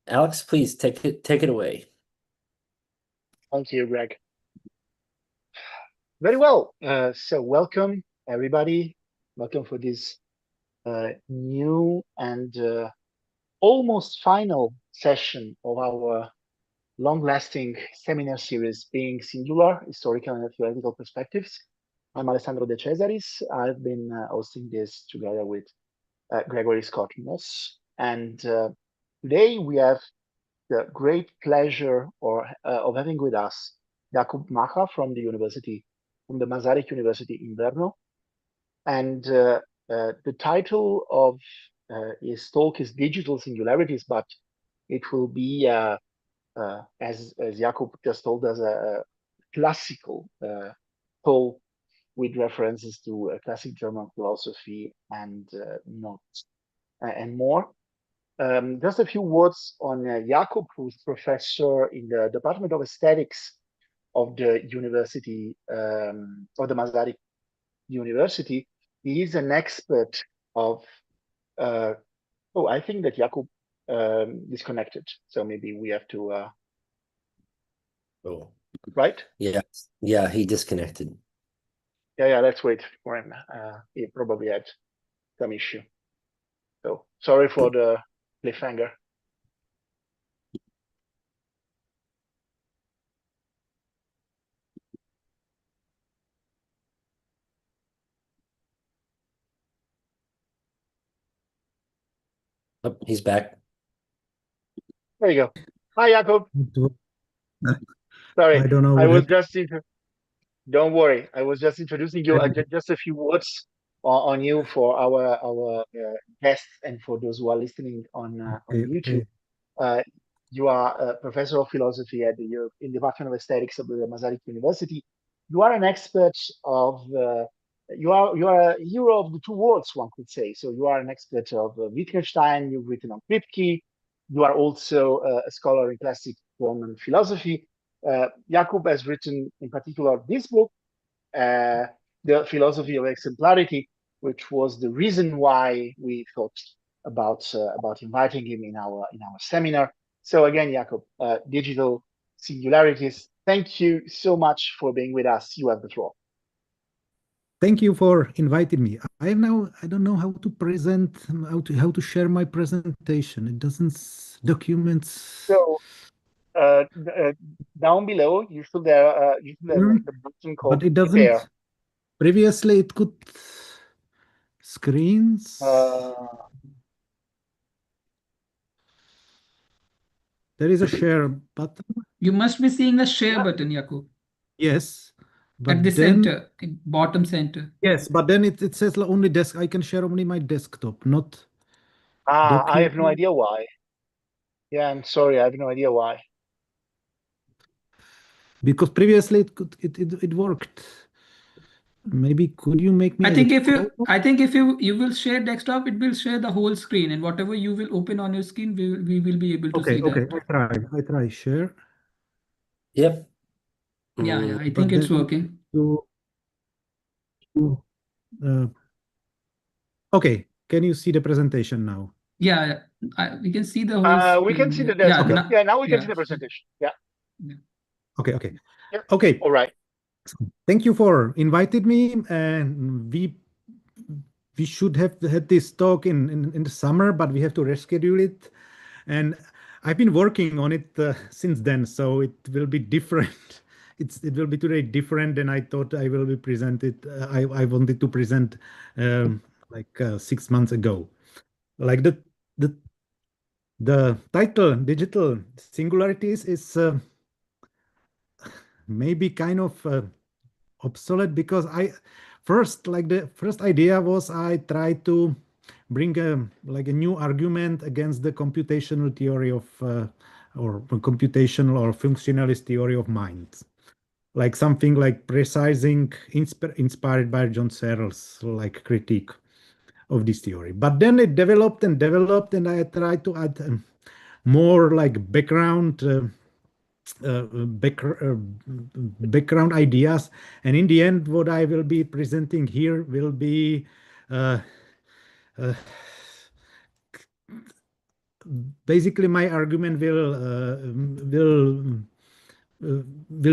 Alex, please take it away. Thank you, Greg. Very well. So welcome everybody. Welcome for this new and almost final session of our long-lasting seminar series, being Singular, Historical and Theoretical Perspectives. I'm Alessandro De Cesaris. I've been hosting this together with Gregory Scott Moss. And today we have the great pleasure of having with us Jakub Mácha from the Masaryk University in Brno. And the title of his talk is Digital Singularities, but it will be, as Jakub just told us, a classical talk with references to classic German philosophy and not and more. Just a few words on Jakub, who's professor in the Department of Aesthetics of the University of the Masaryk University. He is an expert of. I think that Jakub disconnected, so maybe we have to. Oh, right? Yeah, he disconnected. Yeah. Let's wait for him. He probably had some issue. So sorry for the cliffhanger. Oh, he's back. There you go. Hi, Jakub. Sorry, I don't know. Don't worry. I was just introducing you. Just a few words on you for our guests and for those who are listening on YouTube. You are a professor of philosophy at in the Department of Aesthetics of the Masaryk University. You are an expert of. You are a hero of the two worlds, one could say. So you are an expert of Wittgenstein. You've written on Kripke. You are also a scholar in classic German philosophy. Jakub has written, in particular, this book, The Philosophy of Exemplarity, which was the reason why we thought about inviting him in our seminar. So again, Jakub, Digital Singularities. Thank you so much for being with us. You have the floor. Thank you for inviting me. I don't know how to present, how to share my presentation. It doesn't document. So down below, you should have like a button called but it doesn't. Share. Previously, it could screens. There is a share button. You must be seeing a share button, Jakub. Yes. But at the center, bottom center. Yes, but then it says only desk. I can share only my desktop, not. I have no idea why. Yeah, I'm sorry, I have no idea why. Because previously it worked. Maybe could you make me? I think if you will share desktop, it will share the whole screen, and whatever you will open on your screen, we will be able to see that. Okay, I try share. Yep. Yeah, I think it's working. Okay, can you see the presentation now? Yeah, we can see the whole screen. We can see the desktop. Yeah, now we can see the presentation. Yeah. Okay. Yeah. Okay. All right. Thank you for inviting me, and we should have had this talk in the summer, but we have to reschedule it, and I've been working on it since then, so it will be different. It will be today different than I thought I will be presented. I wanted to present like 6 months ago. Like the title Digital Singularities is maybe kind of obsolete, because the first idea was I tried to bring a new argument against the computational theory of or computational or functionalist theory of mind, like something like precising inspired by John Searle's like critique of this theory. But then it developed, and I tried to add more like background ideas, and in the end what I will be presenting here will be basically my argument will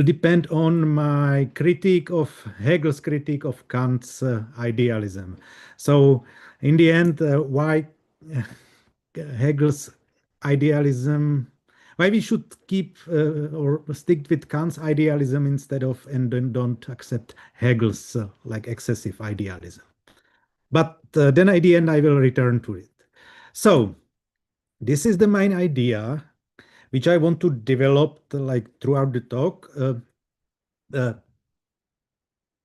depend on my critique of Hegel's critique of Kant's idealism. So in the end, why Hegel's idealism, why we should keep or stick with Kant's idealism instead of and then don't accept Hegel's like excessive idealism. But then at the end, I will return to it. So this is the main idea which I want to develop like throughout the talk. And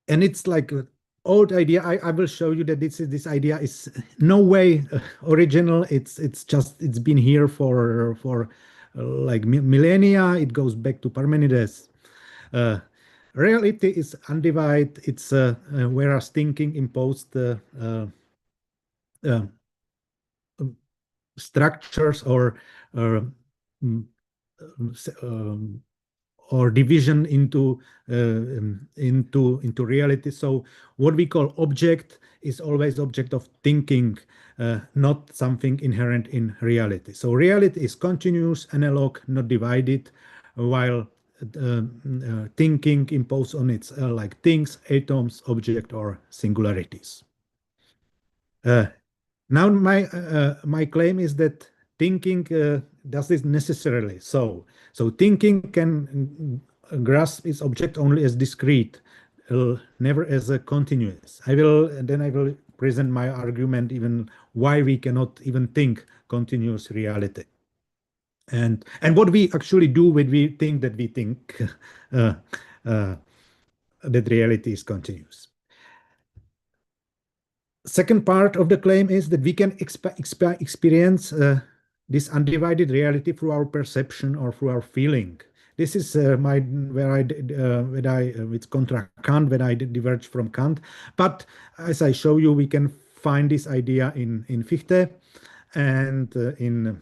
it's like an old idea. I will show you that this idea is no way original. It's been here for like millennia. It goes back to Parmenides. Reality is undivided. It's whereas thinking imposed uh, structures mm, um, or division into reality. So what we call object is always object of thinking, not something inherent in reality. So reality is continuous, analog, not divided, while thinking imposed on its like things, atoms, object, or singularities. Now my claim is that thinking does this necessarily so. So thinking can grasp its object only as discrete, never as a continuous. I will present my argument even why we cannot even think continuous reality. And what we actually do when we think that we think that reality is continuous. Second part of the claim is that we can experience this undivided reality through our perception or through our feeling. This is it's contra Kant, when I diverge from Kant. But as I show you, we can find this idea in Fichte and in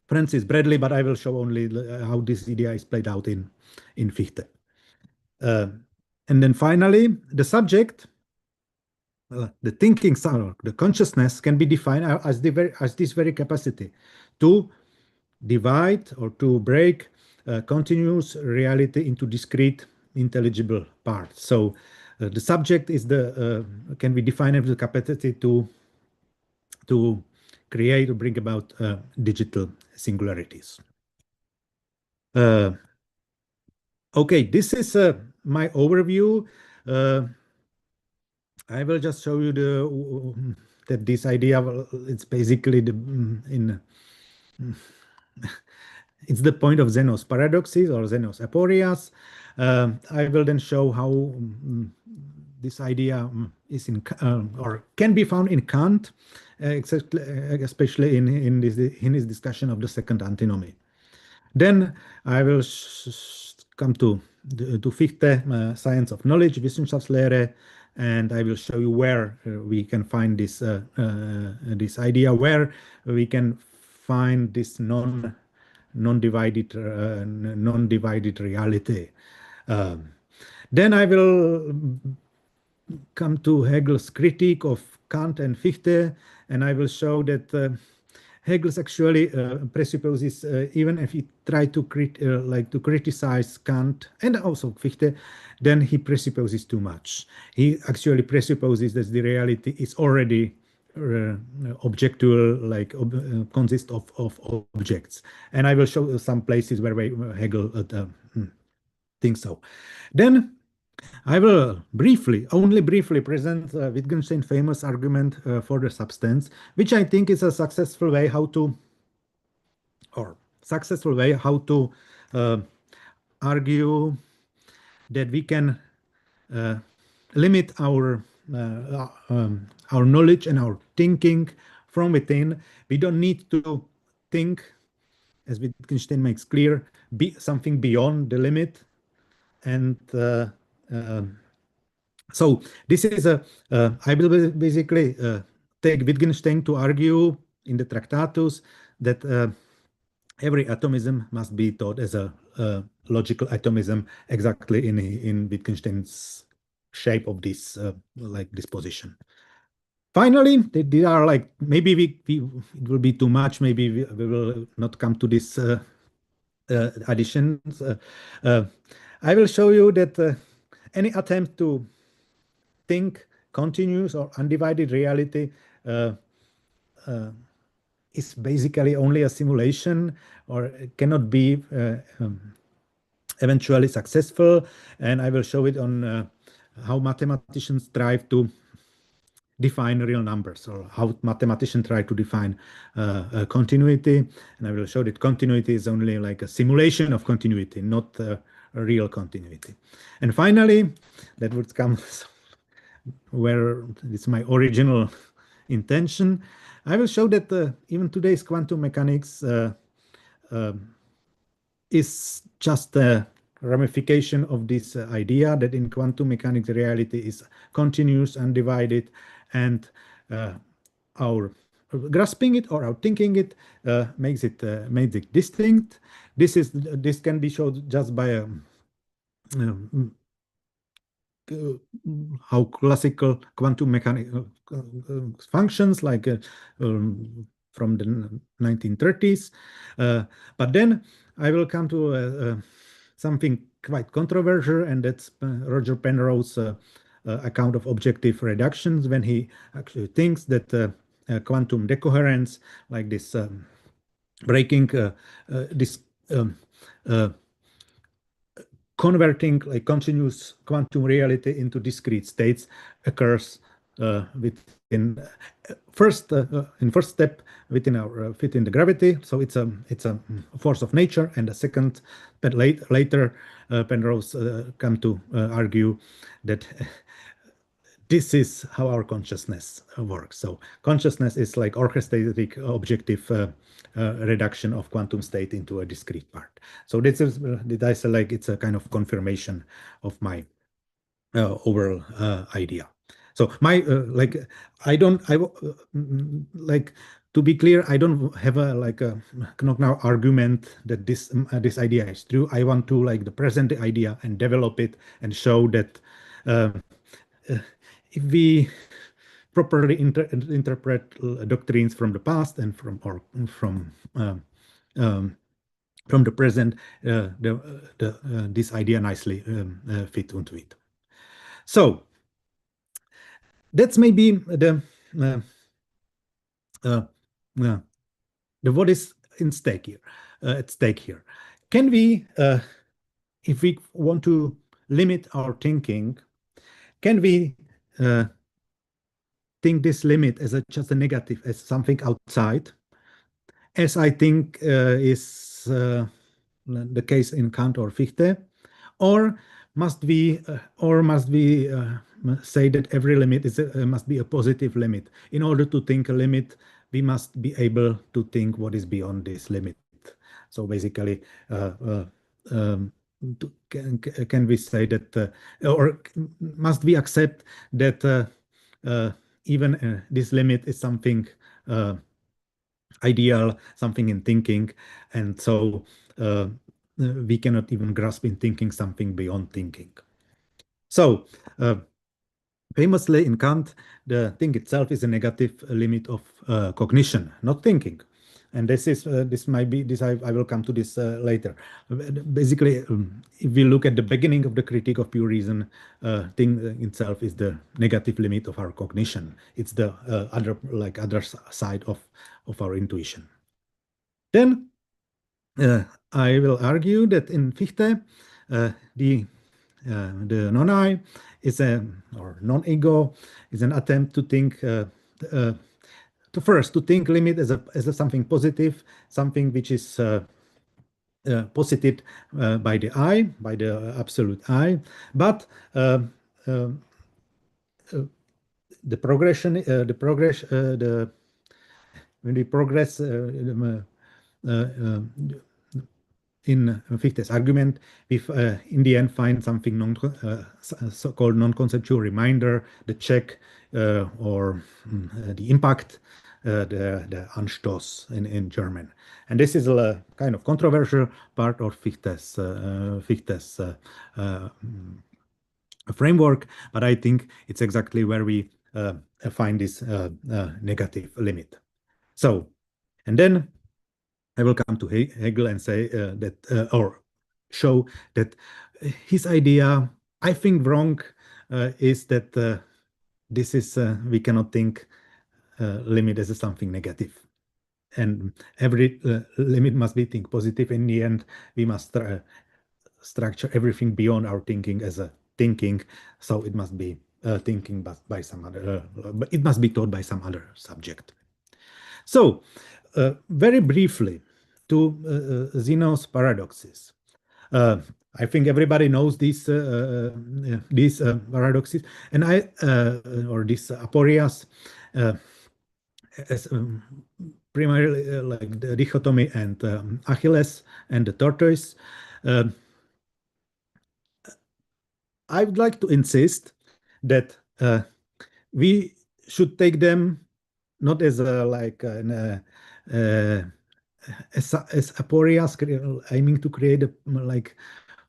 Francis Bradley, but I will show only how this idea is played out in Fichte. And then finally, the subject, the thinking sound, the consciousness can be defined as this very capacity to divide or to break continuous reality into discrete intelligible parts. So the subject is can be defined as the capacity to create or bring about digital singularities. Okay, this is my overview. I will just show you that this idea, it's basically it's the point of Zeno's paradoxes or Zeno's aporias. I will then show how this idea is in or can be found in Kant, especially in his discussion of the second antinomy. Then I will come to Fichte, science of knowledge, Wissenschaftslehre, and I will show you where we can find this this idea, where we can find this non-divided reality. Then I will come to Hegel's critique of Kant and Fichte, and I will show that Hegel's actually presupposes, even if he tried to criticize Kant and also Fichte, then he presupposes too much. He actually presupposes that the reality is already objectual, like consists of objects. And I will show some places where Hegel thinks so. Then I will only briefly present Wittgenstein's famous argument for the substance, which I think is a successful way how to argue that we can limit our knowledge and our thinking from within. We don't need to think, as Wittgenstein makes clear, something beyond the limit. And so this is I will basically take Wittgenstein to argue in the Tractatus that every atomism must be taught as a logical atomism, exactly in Wittgenstein's shape of this like disposition. Finally, they are like maybe it will be too much. Maybe we will not come to this additions. I will show you that any attempt to think continuous or undivided reality is basically only a simulation or cannot be eventually successful. And I will show it on how mathematicians strive to define real numbers, or how mathematicians try to define continuity. And I will show that continuity is only like a simulation of continuity, not a real continuity. And finally, that would come where it's my original intention. I will show that even today's quantum mechanics is just a ramification of this idea that in quantum mechanics reality is continuous, undivided, and our grasping it or our thinking it makes it distinct. This can be shown just by a how classical quantum mechanics functions, like from the 1930s. But then I will come to something quite controversial, and that's Roger Penrose's account of objective reductions, when he actually thinks that quantum decoherence, like this breaking this converting like continuous quantum reality into discrete states occurs within first step within our within the gravity. So it's a force of nature, and the second, but later Penrose come to argue that this is how our consciousness works. So consciousness is like orchestrated objective reduction of quantum state into a discrete part. So this is like it's a kind of confirmation of my overall idea. So my like like, to be clear, I don't have a like a now argument that this idea is true. I want to like the present the idea and develop it and show that if we properly interpret doctrines from the past and from the present, this idea nicely fit into it. So that's maybe the what is in stake here, at stake here. Can we, if we want to limit our thinking, can we think this limit as just a negative, as something outside, as I think is the case in Kant or Fichte, or must we say that every limit is must be a positive limit? In order to think a limit, we must be able to think what is beyond this limit. So basically, can we say that, or must we accept that even this limit is something ideal, something in thinking, and so we cannot even grasp in thinking something beyond thinking. So famously in Kant, the thing itself is a negative limit of cognition, not thinking. And this might be this. I will come to this later. Basically, if we look at the beginning of the Critique of Pure Reason, thing itself is the negative limit of our cognition. It's the other side of our intuition. Then I will argue that in Fichte, the non-I is or non-ego is an attempt to think to think limit as a something positive, something which is posited by the I, by the absolute I, but the progression, when we progress in Fichte's argument, we in the end find something so-called non-conceptual reminder, the check or the impact, the Anstoß in German. And this is a kind of controversial part of Fichte's framework, but I think it's exactly where we find this negative limit. So, and then I will come to Hegel and say that, or show that his idea, I think wrong, is that this is we cannot think limit as something negative, and every limit must be think positive. In the end, we must structure everything beyond our thinking as a thinking, so it must be thinking, but by some other, but it must be taught by some other subject. So, very briefly, to Zeno's paradoxes. I think everybody knows these paradoxes, and or these aporias, as primarily like the dichotomy and Achilles and the tortoise. I would like to insist that we should take them not as as aporias aiming to create like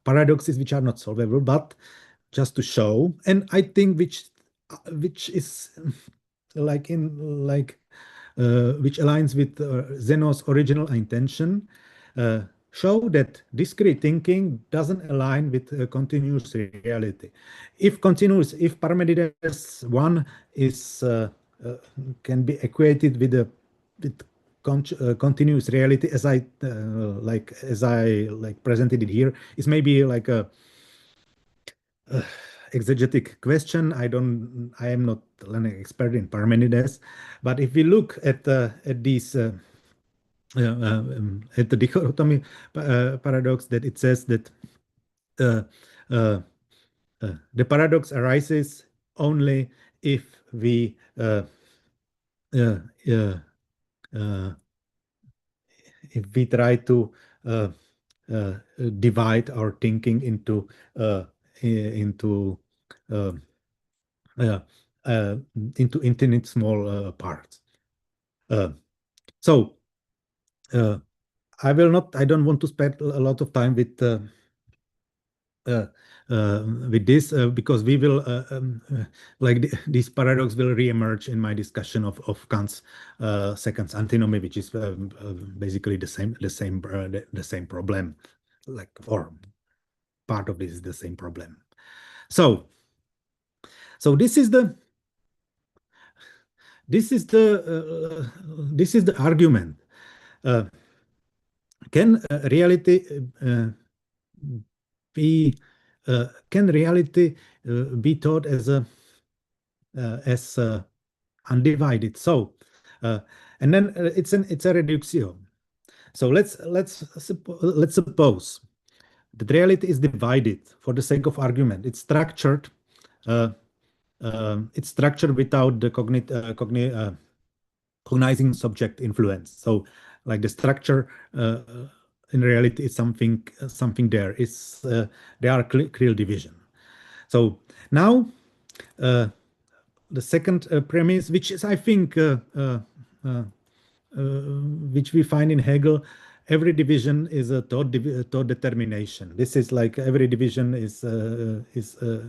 paradoxes which are not solvable, but just to show. And I think which is which aligns with Zeno's original intention, show that discrete thinking doesn't align with continuous reality. If Parmenides one is can be equated with continuous reality, as I presented it here, is maybe like a exegetic question. I am not an expert in Parmenides, but if we look at these at the dichotomy paradox, that it says that uh, uh, the paradox arises only if we uh, uh, try to divide our thinking into into uh, uh, into infinite small parts. So I don't want to spend a lot of time with this because we will this paradox will reemerge in my discussion of Kant's second antinomy, which is basically the same problem, like, or part of this is the same problem. So this is the argument. Can reality be taught as undivided? So and then it's a reduction. So let's suppose that reality is divided for the sake of argument. It's structured. It's structured without the cognizing subject influence. So, like the structure in reality is something there. There are clear division. So now the second premise, which is I think which we find in Hegel, every division is a thought determination. This is like every division is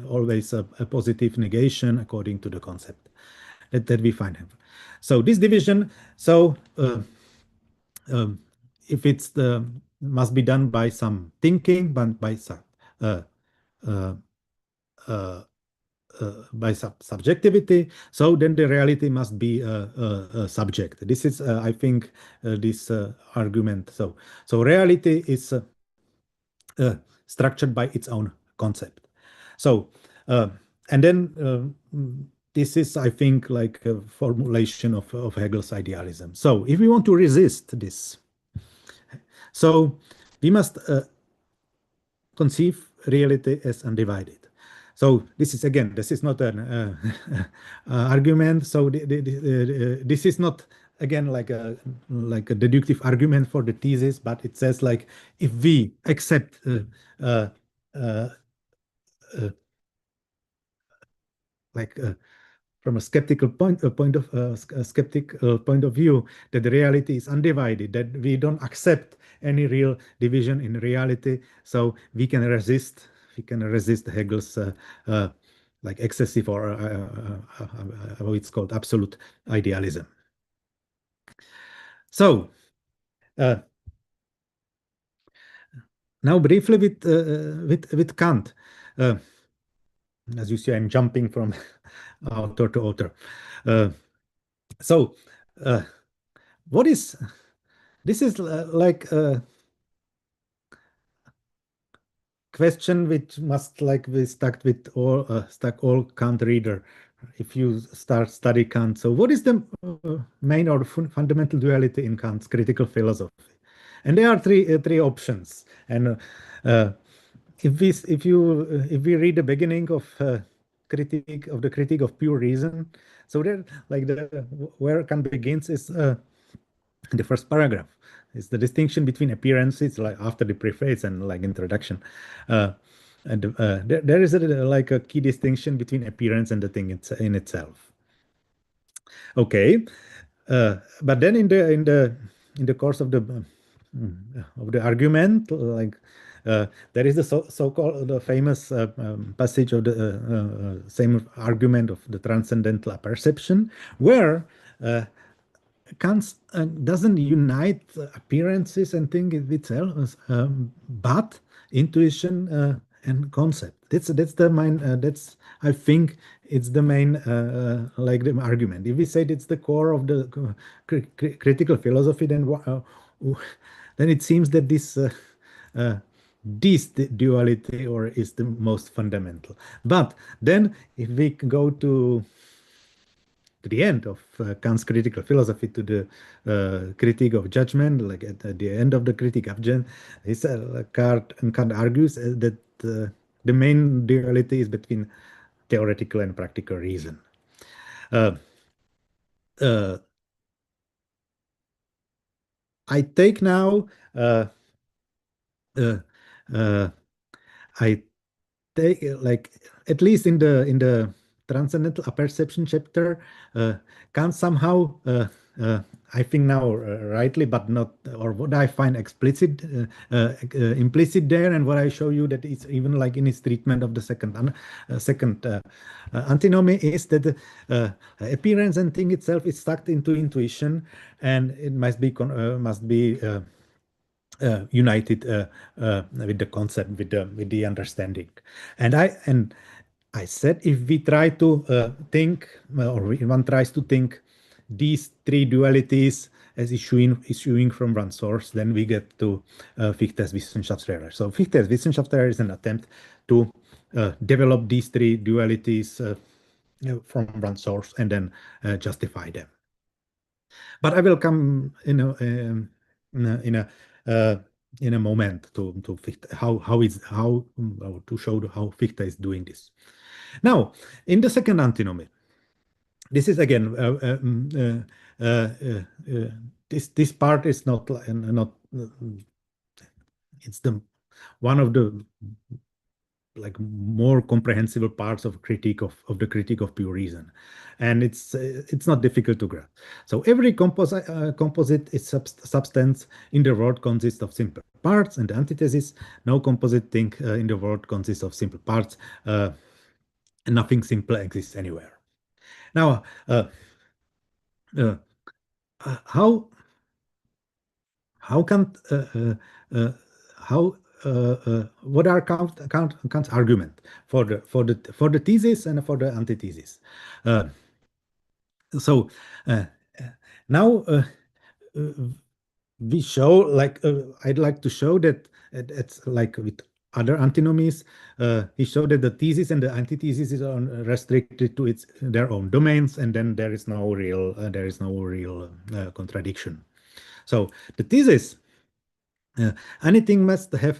always a positive negation according to the concept that we find Hegel. So this division, if it's must be done by some thinking, but by some subjectivity, so then the reality must be a subject. This is, I think, this argument. So reality is structured by its own concept. So and then this is, I think, like a formulation of Hegel's idealism. So if we want to resist this, so we must conceive reality as undivided. So this is, again, this is not an argument. So this is not, again, like a deductive argument for the thesis, but it says, like, if we accept from a skeptical point of view, that the reality is undivided, that we don't accept any real division in reality, so we can resist Hegel's like excessive or how it's called, absolute idealism. So now briefly with Kant. As you see, I'm jumping from author to author. So what is this is like a question which must like be stuck all Kant reader if you start study Kant. So what is the main or fundamental duality in Kant's critical philosophy? And there are three options. And if we read the beginning of critique of the critique of pure reason, so there like where Kant begins is the first paragraph. It's the distinction between appearances, like after the preface and like introduction. There is like a key distinction between appearance and the thing in itself. Okay, but then in the course of the argument, like there is the so-called the famous passage of the same argument of the transcendental perception, where Kant doesn't unite appearances and thing itself, but intuition and concept. That's the main. That's I think it's the main like the argument. If we say it's the core of the critical philosophy, then it seems that this duality or is the most fundamental. But then if we go to the end of Kant's critical philosophy, to the critique of judgment, like at the end of the critique of judgment, Kant argues that the main duality is between theoretical and practical reason. I take now, I take like at least in the transcendental apperception chapter, Kant somehow, I think now rightly, but not, or what I find explicit, implicit there, and what I show you that it's even like in his treatment of the second antinomy is that appearance and thing itself is stuck into intuition, and it must be united with the concept, with the understanding. And I said if we try to think, or one tries to think these three dualities as issuing from one source, then we get to Fichte's Wissenschaftslehre. So Fichte's Wissenschaftslehre is an attempt to develop these three dualities from one source and then justify them. But I will come in a moment to Fichte, how to show how Fichte is doing this. Now, in the second antinomy, this is again this part is not it's the one of the like more comprehensible parts of critique of the critique of pure reason, and it's not difficult to grasp. So every composite is substance in the world consists of simple parts, and the antithesis: no composite thing in the world consists of simple parts, and nothing simple exists anywhere. Now, how can what are Kant's argument for the thesis and for the antithesis? So now we show, like I'd like to show that it's like with other antinomies, he showed that the thesis and the antithesis are restricted to their own domains, and then there is no real contradiction. So the thesis, anything must have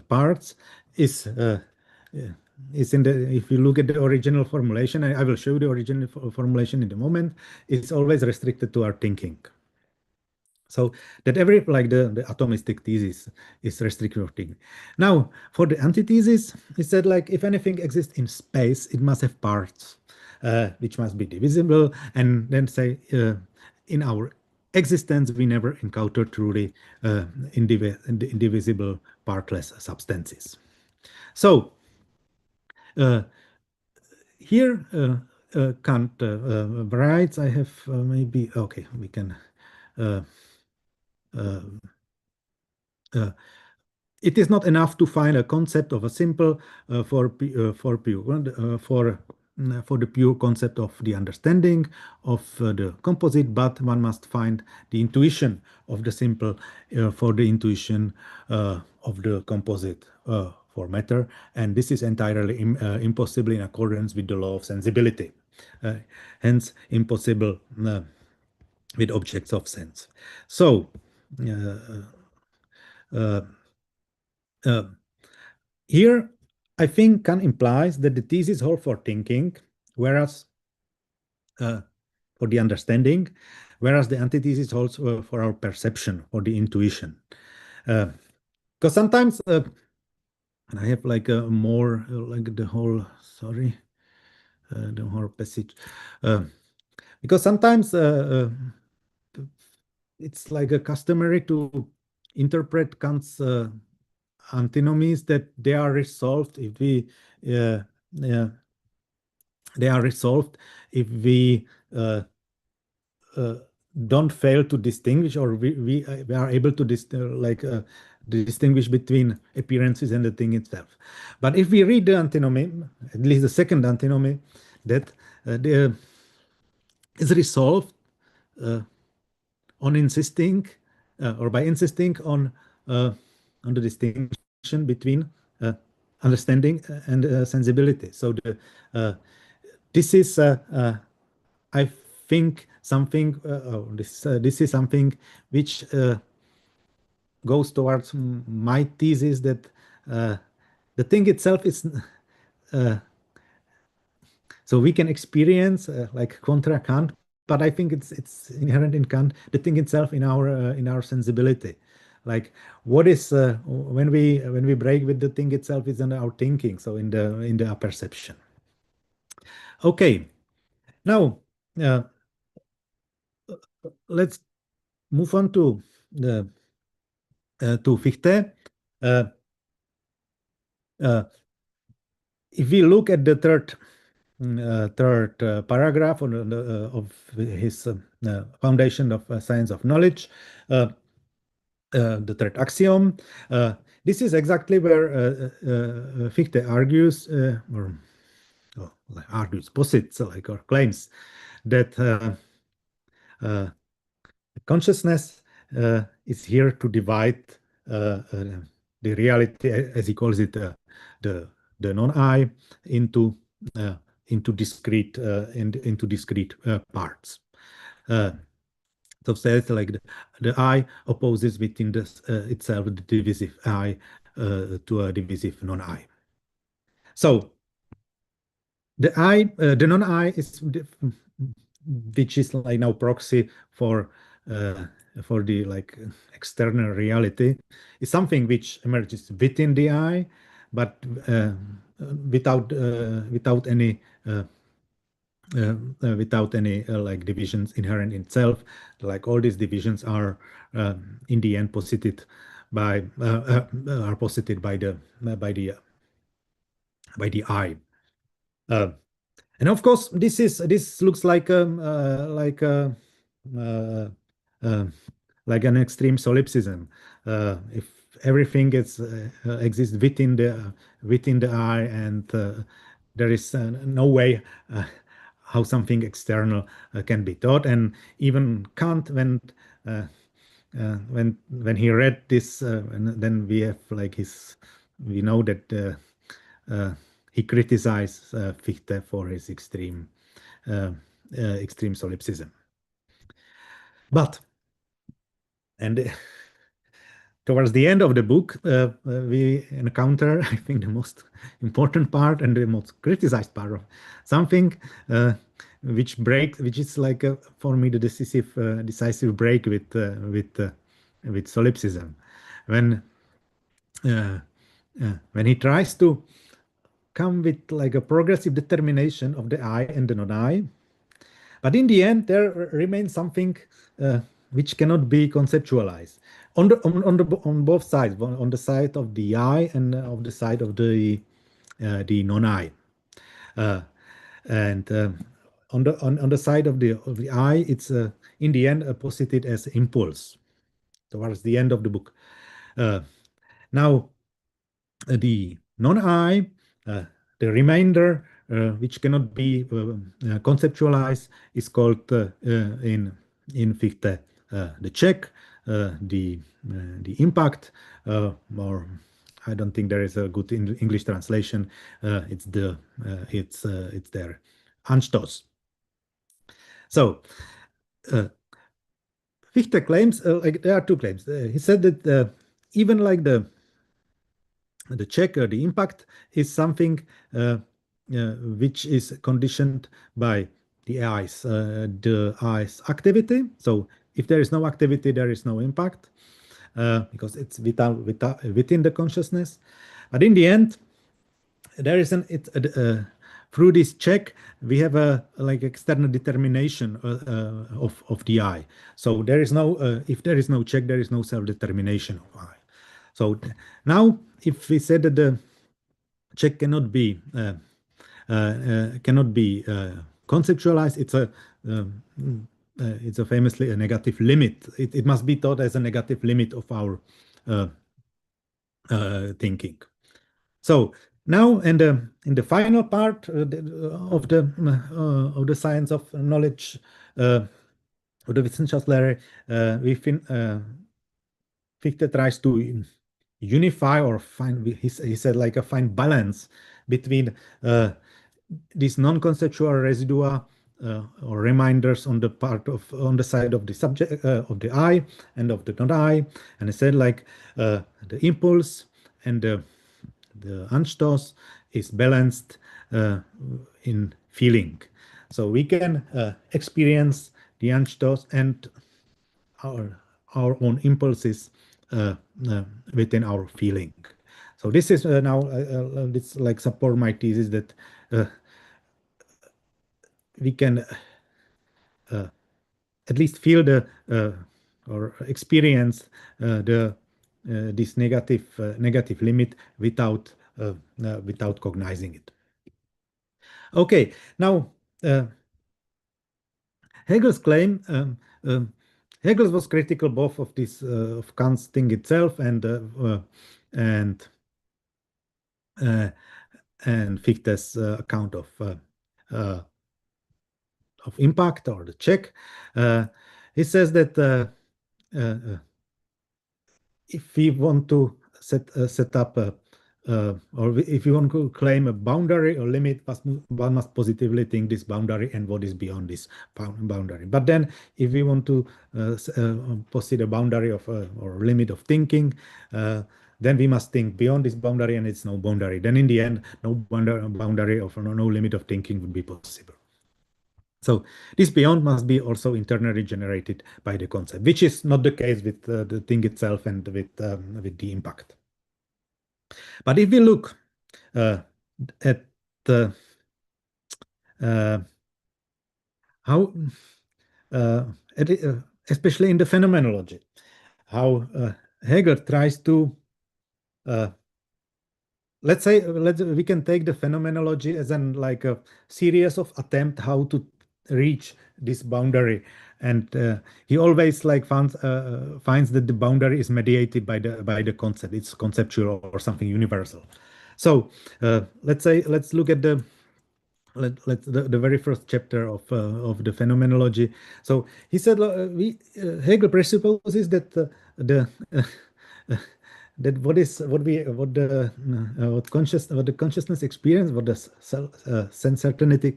parts, is in the, if you look at the original formulation, I will show you the original formulation in a moment, it's always restricted to our thinking. So that every, like the atomistic thesis is restricted to thinking. Now, for the antithesis, it said like if anything exists in space, it must have parts which must be divisible, and then say in our existence, we never encounter truly indivisible, partless substances. So Here, Kant writes, I have maybe, okay, we can. Uh, uh, uh, it is not enough to find a concept of a simple for pure for the pure concept of the understanding of the composite, but one must find the intuition of the simple for the intuition of the composite for matter, and this is entirely impossible in accordance with the law of sensibility, hence impossible with objects of sense. So. Uh, Here, I think Kant implies that the thesis hold for thinking, whereas for the understanding, whereas the antithesis holds for our perception or the intuition. Because sometimes, and I have like a more like the whole, sorry, the whole passage, because sometimes it's like a customary to interpret Kant's antinomies that they are resolved if we uh, uh, they are resolved if we don't fail to distinguish, or we are able to distinguish between appearances and the thing itself. But if we read the antinomy, at least the second antinomy, that is resolved on insisting or by insisting on the distinction between understanding and sensibility. So this is I think something this is something which goes towards my thesis that the thing itself is so we can experience like contra Kant, but I think it's inherent in Kant, the thing itself in our sensibility. Like what is when we break with the thing itself is in our thinking, so in the perception. Okay, now let's move on to the to Fichte. If we look at the third paragraph of his foundation of science of knowledge, the third axiom. This is exactly where Fichte argues, posits, like, or claims that consciousness is here to divide the reality, as he calls it, the non-I, into discrete parts. So says like the I opposes within itself the divisive I to a divisive non-I. So the non-I is which is like now proxy for the like external reality, is something which emerges within the I, but without any like divisions inherent in itself. Like all these divisions are in the end posited by the I. And of course, this looks like uh, uh, like an extreme solipsism. If everything exists within the I, and there is no way how something external can be taught. And even Kant, when he read this, and then we have like we know that he criticized Fichte for his extreme solipsism. But and towards the end of the book, we encounter, I think, the most important part and the most criticized part of something which is like for me the decisive break with solipsism, when he tries to come with like a progressive determination of the I and the non-I. But in the end, there remains something which cannot be conceptualized on both sides, on the side of the I and of the side of the non-I. Uh, and on the side of the I, it's in the end posited as impulse towards the end of the book. Now, the non-I, the remainder, which cannot be conceptualized, is called in Fichte the check, the impact, or I don't think there is a good English translation. It's there, Anstoß. So Fichte claims, like there are two claims. He said that even like the check or the impact is something which is conditioned by the eye's activity. So if there is no activity, there is no impact because it's within the consciousness. But in the end, there is through this check we have a like external determination of the eye. So there is no if there is no check, there is no self-determination of eye. So now, if we said that the check cannot be conceptualized, it's a famously a negative limit. It must be thought as a negative limit of our thinking. So now, in the final part of the science of knowledge, of the Wissenschaftslehre, Fichte tries to unify or find, he said, like a fine balance between these non-conceptual residua or reminders on the side of the subject of the I and of the non-I, and he said like the impulse and the Anstoß is balanced in feeling. So we can experience the Anstoß and our own impulses within our feeling. So this is now this like support my thesis that we can at least feel the or experience this negative limit without cognizing it. Okay, now Hegel's claim. Hegel was critical both of this of Kant's thing itself and Fichte's account of impact or the check. He says that if we want to set up or if you want to claim a boundary or limit, one must positively think this boundary and what is beyond this boundary. But then, if we want to posit a boundary of or limit of thinking, then we must think beyond this boundary, and it's no boundary. Then, in the end, no boundary of no limit of thinking would be possible. So this beyond must be also internally generated by the concept, which is not the case with the thing itself and with the impact. But if we look at how, especially in the phenomenology, how Hegel tries to, let's say, we can take the phenomenology as an like a series of attempts how to reach this boundary, and he always like finds that the boundary is mediated by the concept. It's conceptual or something universal. So let's look at the very first chapter of the phenomenology. So he said Hegel presupposes that the what the consciousness experience, what the sense certainty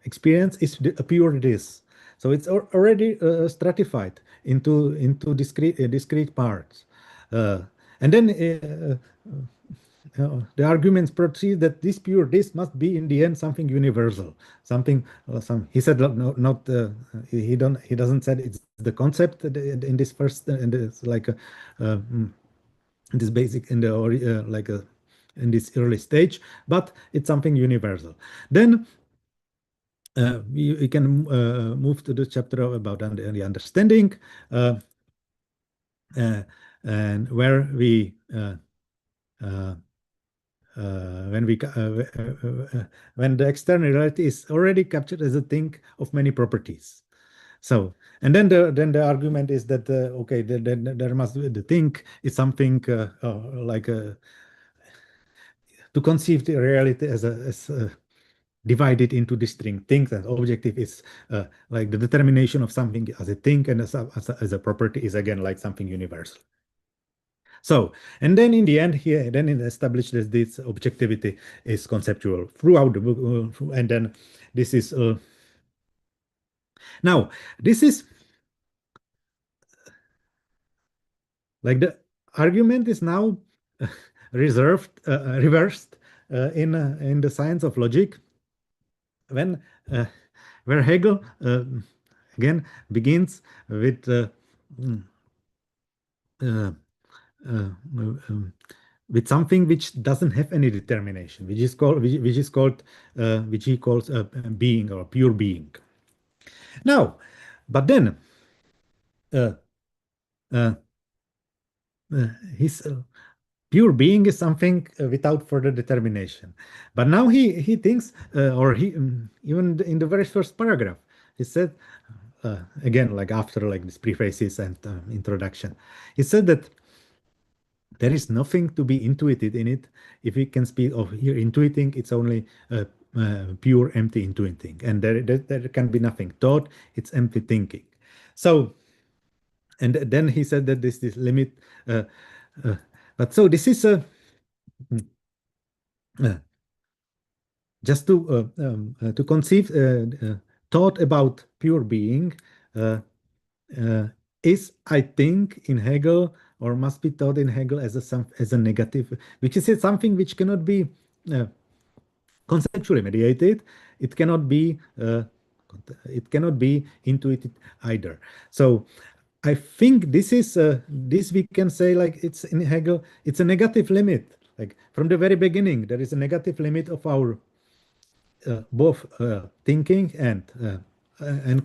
experience is a pure this. So it's already stratified into discrete parts, and then the arguments proceed that this pure this must be in the end something universal, something. He said no, not he doesn't say it's the concept in this first and it's like this basic in the like in this early stage, but it's something universal. Then we can move to the chapter about the understanding, and where we when the external reality is already captured as a thing of many properties. So, and then the argument is that okay, there must be the thing is something like to conceive the reality as divided into distinct things, and objective is like the determination of something as a thing, and as a property is again like something universal. So, and then in the end, here, then it established that this objectivity is conceptual throughout the book, and then this is now this is like the argument is now reversed in the science of logic, when where Hegel again begins with mm, uh, uh, with something which doesn't have any determination, which he calls being, or pure being. Now, but then uh, uh, his pure being is something without further determination. But now he thinks, or he even in the very first paragraph, he said again, like after like these prefaces and introduction, he said that there is nothing to be intuited in it. If we can speak of here intuiting, it's only pure empty intuiting, and there can be nothing thought. It's empty thinking. So, and then he said that this limit. Uh, but so this is a just to conceive thought about pure being is, I think, in Hegel, or must be taught in Hegel as a negative, which is something which cannot be conceptually mediated. It cannot be intuited either. So I think this we can say, like, it's in Hegel, it's a negative limit. Like from the very beginning, there is a negative limit of our both thinking and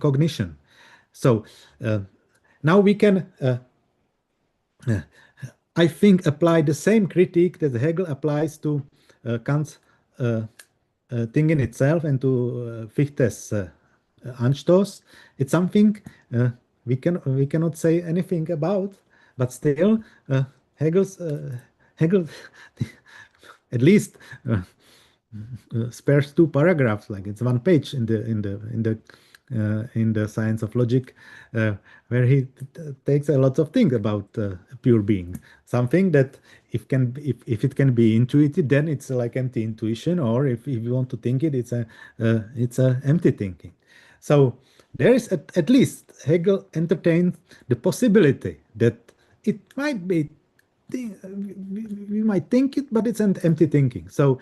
cognition. So now we can, I think, apply the same critique that Hegel applies to Kant's thing in itself and to Fichte's Anstoß. It's something we cannot say anything about, but still Hegel at least spares two paragraphs, like it's one page in the science of logic, where he takes a lot of things about pure being, something that if it can be intuited, then it's like empty intuition, or if you want to think it, it's a empty thinking. So there is at least Hegel entertains the possibility that it might be we might think it, but it's an empty thinking. So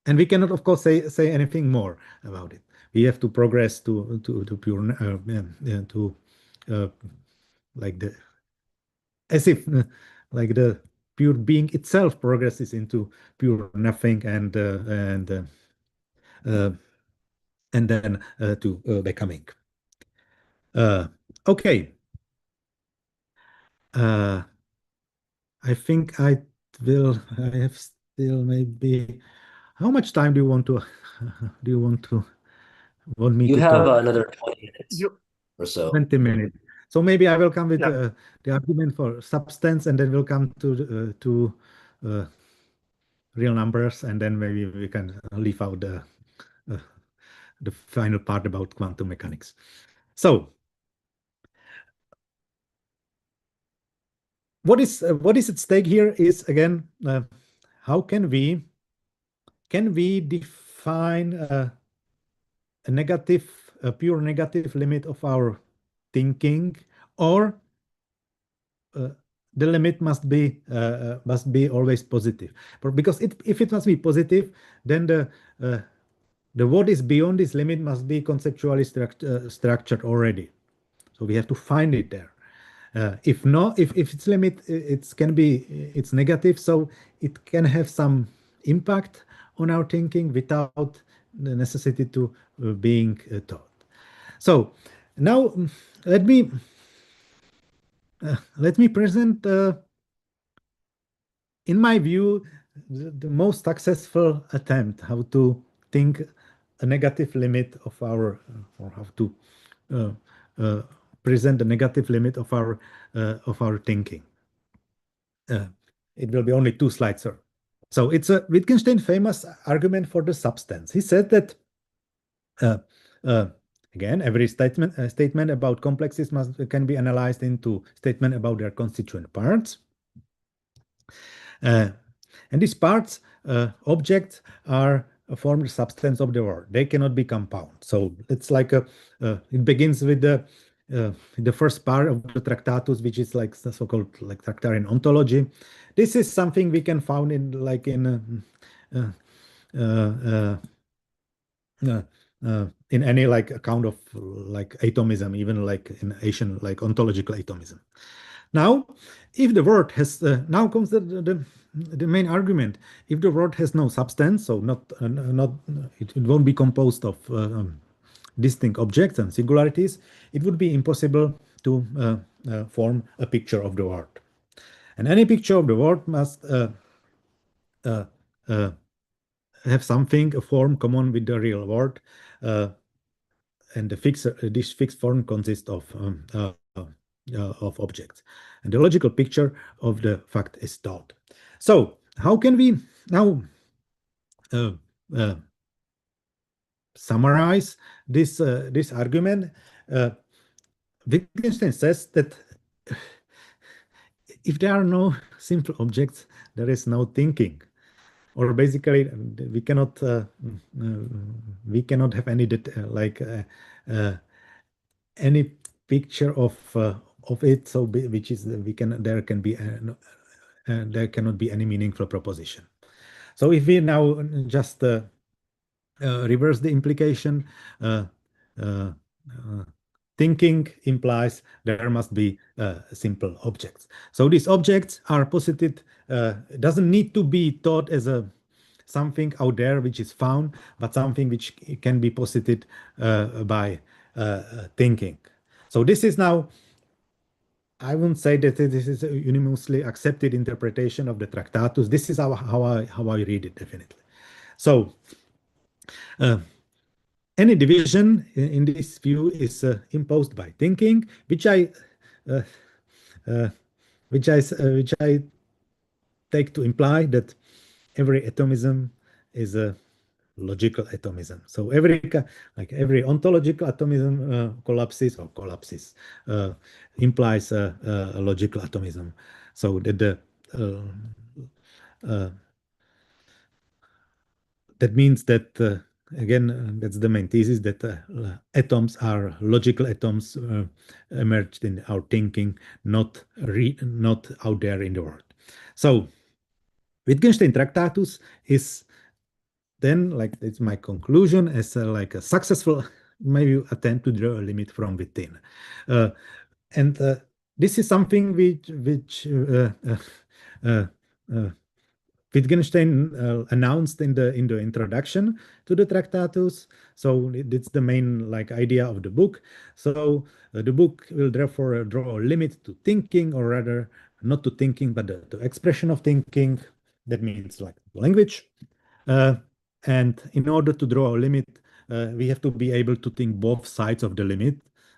and we cannot, of course, say anything more about it. We have to progress to pure to like the as if like the pure being itself progresses into pure nothing, uh, and then to becoming. Okay. I think I have still maybe. How much time do you want to want me You to have talk? another 20 minutes You, or so. 20 minutes. So maybe I will come with yeah, the argument for substance, and then we'll come to real numbers, and then maybe we can leave out uh, the final part about quantum mechanics. So what is at stake here is, again, how can we define a pure negative limit of our thinking, or the limit must be always positive. Because if it must be positive, then the what is beyond this limit must be conceptually structured already. So we have to find it there. If not, if its limit it's negative, so it can have some impact on our thinking without the necessity to being taught. So now let me present in my view, the most successful attempt how to think a negative limit of our, or how to uh, uh, present the negative limit of our thinking. It will be only 2 slides, sir. So it's a Wittgenstein famous argument for the substance. He said that uh, uh, again, every statement about complexes can be analyzed into statement about their constituent parts. And these parts, objects, are a formed substance of the world. They cannot be compound. So it's like it begins with the first part of the Tractatus, which is like the so-called like Tractarian ontology. This is something we can find in like in any like account of like atomism, even like in Asian like ontological atomism. Now, if the word has now comes the main argument. If the word has no substance, so it won't be composed of distinct objects and singularities, it would be impossible to form a picture of the world. And any picture of the world must uh, uh, have something, a form common with the real world, and this fixed form consists of objects. And the logical picture of the fact is thought. So how can we now summarize this argument? Wittgenstein says that if there are no simple objects, there is no thinking. Or basically, we cannot have any any picture of it. So which is there cannot be any meaningful proposition. So if we now just reverse the implication, thinking implies there must be simple objects. So these objects are posited. Doesn't need to be thought as something out there which is found, but something which can be posited by thinking. So this is now, I wouldn't say that this is a unanimously accepted interpretation of the Tractatus. This is how I read it, definitely. So any division in this view is imposed by thinking, which I take to imply that every atomism is a logical atomism. So every ontological atomism collapses implies a logical atomism. So that that means that again, that's the main thesis, that atoms are logical atoms emerged in our thinking, not out there in the world. So Wittgenstein Tractatus is then, like, it's my conclusion, as like a successful maybe attempt to draw a limit from within. And this is something which Wittgenstein announced in the introduction to the Tractatus. So it's the main like idea of the book. So the book will therefore draw a limit to thinking, or rather not to thinking, but the expression of thinking. That means like language. And in order to draw a limit, we have to be able to think both sides of the limit.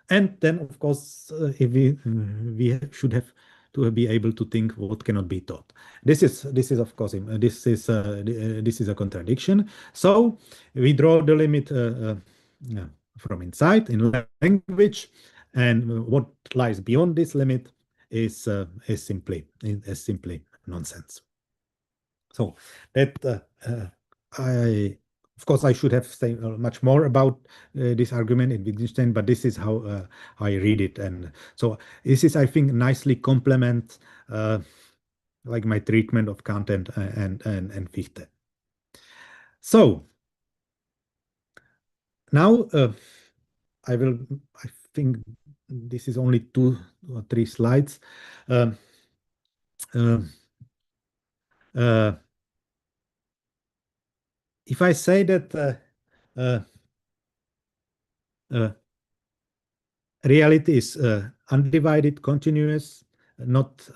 And then, of course, if we should have to be able to think what cannot be taught. This is of course this is a contradiction. So we draw the limit from inside in language, and what lies beyond this limit is simply nonsense. So that of course, I should have said much more about this argument in Wittgenstein, but this is how I read it. And so this is, I think, nicely complements like my treatment of Kant and Fichte. So now I think this is only 2 or 3 slides. If I say that reality is undivided, continuous, not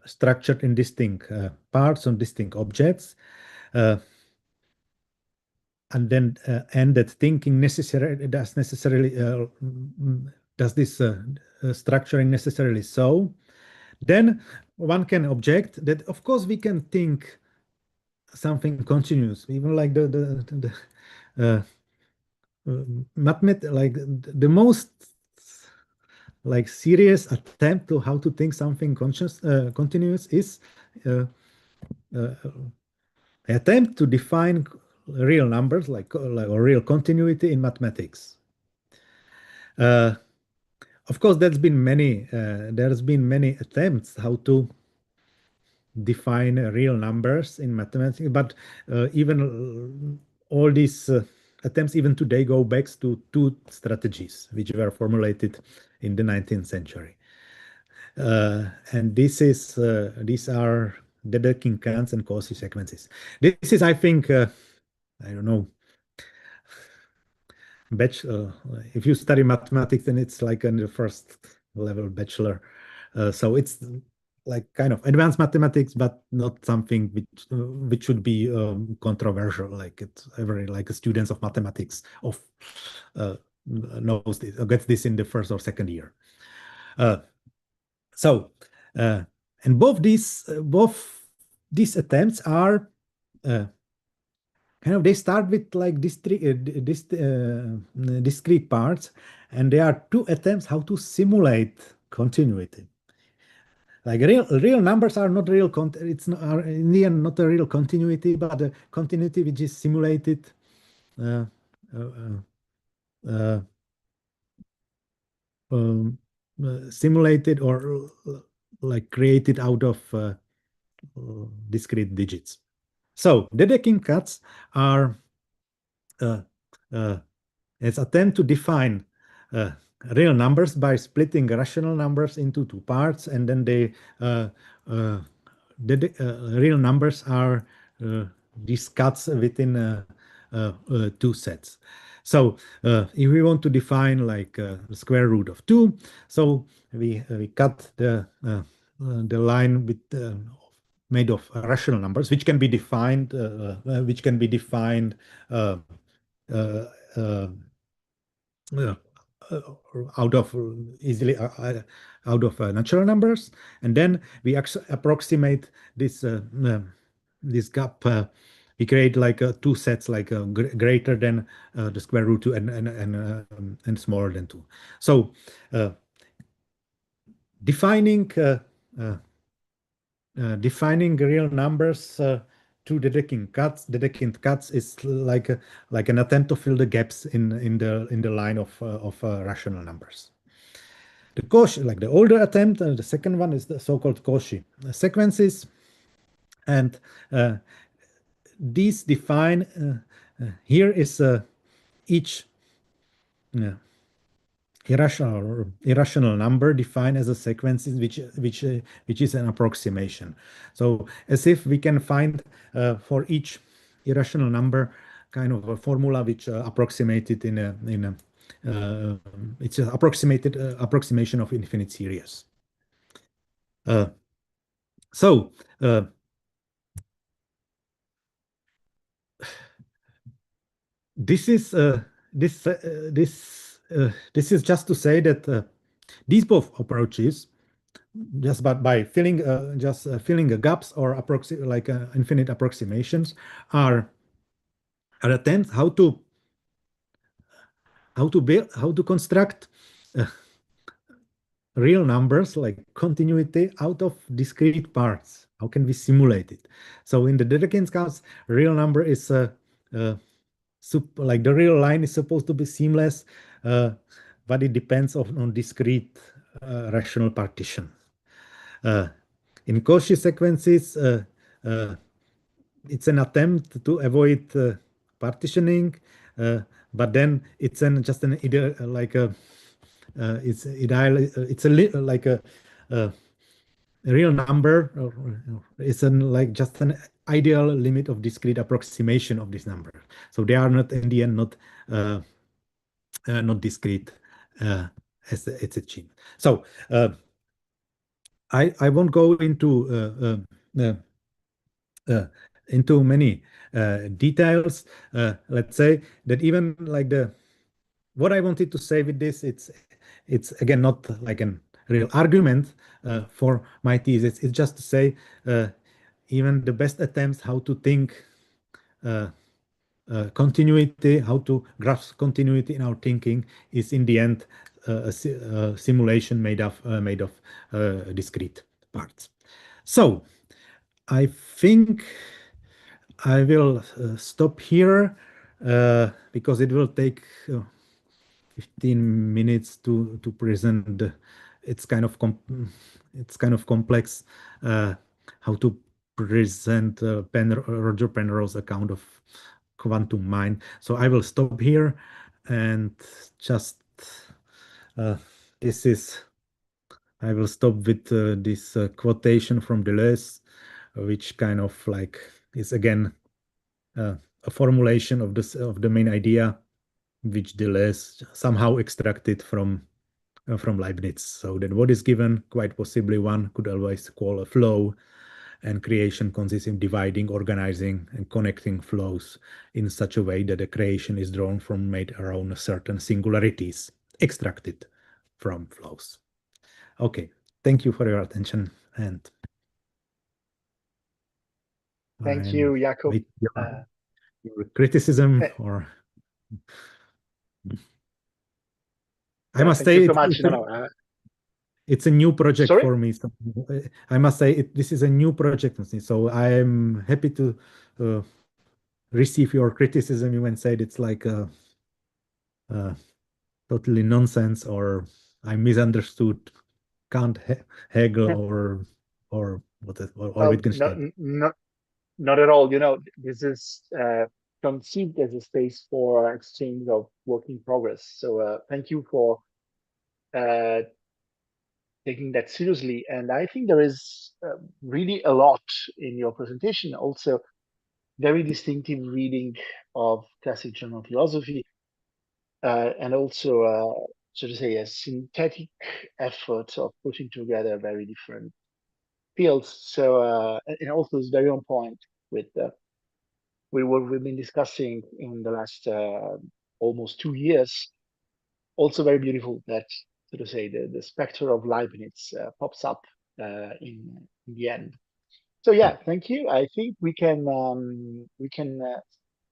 structured in distinct parts or distinct objects. And then and that thinking necessarily does this structuring necessarily so, then one can object that of course we can think something continuous, even like the like the most like serious attempt to how to think something continuous is uh, uh, attempt to define real numbers like or real continuity in mathematics. Uh, of course, there's been many attempts how to define real numbers in mathematics, but even all these attempts even today go back to two strategies which were formulated in the 19th century. And these are Dedekind cans and Cauchy sequences. This is, I think, I don't know, bachelor. If you study mathematics, then it's like in the first level bachelor. So it's like kind of advanced mathematics, but not something which should be controversial. Like it's every like students of mathematics of knows this or gets this in the first or second year. So and both these attempts are kind of they start with like discrete parts, and there are two attempts how to simulate continuity. Like real numbers are not real it's not, are in the end not a real continuity, but a continuity which is simulated uh, uh, uh, um, simulated or like created out of discrete digits. So Dedekind cuts are uh, uh, its attempt to define real numbers by splitting rational numbers into two parts, and then uh, uh, real numbers are these cuts within two sets. So if we want to define like the square root of 2, so we cut the line with made of rational numbers, which can be defined uh, uh, uh, uh, out of easily out of natural numbers, and then we approximate this gap. We create like two sets, like greater than the square root 2 and smaller than 2. So defining uh, defining real numbers to Dedekind cuts is like an attempt to fill the gaps in the line of rational numbers. The Cauchy, like the older attempt, the second one is the so-called Cauchy sequences, and these define here is each uh, irrational number defined as a sequence which is an approximation. So as if we can find for each irrational number kind of a formula which approximated in a it's an approximated approximation of infinite series. Uh, so this is this this is just to say that these both approaches, just by filling filling the gaps or like infinite approximations, are attempts how to construct real numbers like continuity out of discrete parts. How can we simulate it? So in the Dedekind case, real number is like the real line is supposed to be seamless, but it depends on discrete rational partition. In Cauchy sequences, it's an attempt to avoid partitioning, but then it's just an ideal like a it's ideal it's like a real number, or it's like just an ideal limit of discrete approximation of this number. So they are not in the end not discrete as it's achieved. So I won't go into many details. Let's say that even like what I wanted to say with this, it's again not like a real argument for my thesis. It's just to say even the best attempts how to think uh, continuity, how to grasp continuity in our thinking is in the end a simulation made of discrete parts. So I think I will stop here because it will take 15 minutes to present it's kind of complex how to present Roger Penrose's account of quantum mind. So I will stop here and just this is I will stop with this quotation from Deleuze, which kind of like is again a formulation of the main idea which Deleuze somehow extracted from Leibniz. So that what is given, quite possibly one could always call a flow, and creation consists in dividing, organizing, and connecting flows in such a way that the creation is drawn from made around certain singularities extracted from flows. Okay, thank you for your attention, and Thank I'm you, Jakub. wait your criticism eh, or I must Thank you say so much. No, it's a new project sorry? for me. So I must say this is a new project. So I'm happy to uh, receive your criticism. You can say it's like totally nonsense or I misunderstood Kant, Hegel, or or Well, no, Wittgenstein. not at all. This is conceived as a space for exchange of work in progress. So thank you for uh, taking that seriously. And I think there is really a lot in your presentation. Also, very distinctive reading of classic German philosophy, and also, so to say, a synthetic effort of putting together very different fields. So, and also it's very on point with what we've been discussing in the last almost 2 years. Also very beautiful that, so to say, the specter of Leibniz pops up in the end. So yeah, thank you. I think we can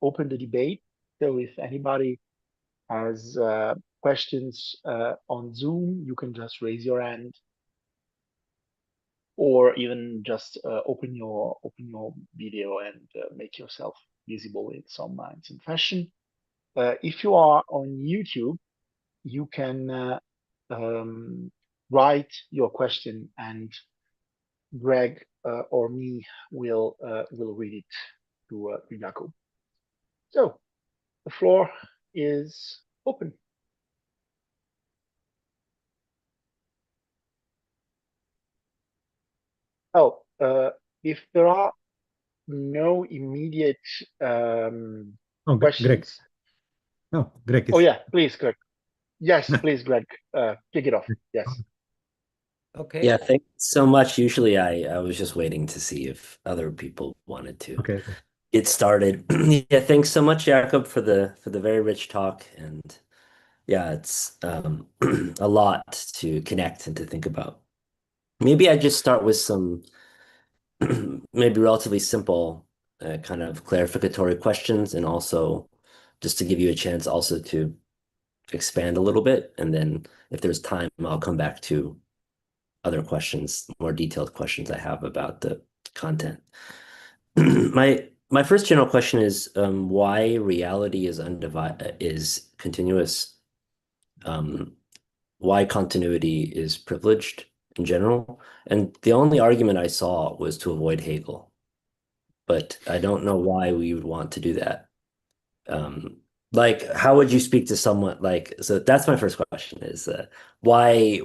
open the debate. So if anybody has questions on Zoom, you can just raise your hand, or even just open your video and make yourself visible in some fashion. If you are on YouTube, you can write your question, and Greg or me will read it to Jakub. So the floor is open. Oh, if there are no immediate Oh, Greg. questions. Oh, Greg Oh is. yeah, please, Greg. Yes, please, Greg. Kick it off. Yes. Okay. Yeah, thanks so much. Usually I was just waiting to see if other people wanted to Okay. get started. Yeah, thanks so much, Jakob, for the very rich talk. And yeah, it's a lot to connect and to think about. Maybe I just start with some maybe relatively simple kind of clarificatory questions, and also just to give you a chance also to expand a little bit. And then if there's time, I'll come back to other questions, more detailed questions I have about the content. My first general question is why reality is continuous, why continuity is privileged in general. And the only argument I saw was to avoid Hegel, but I don't know why we would want to do that. Like, how would you speak to someone like, so that's my first question is why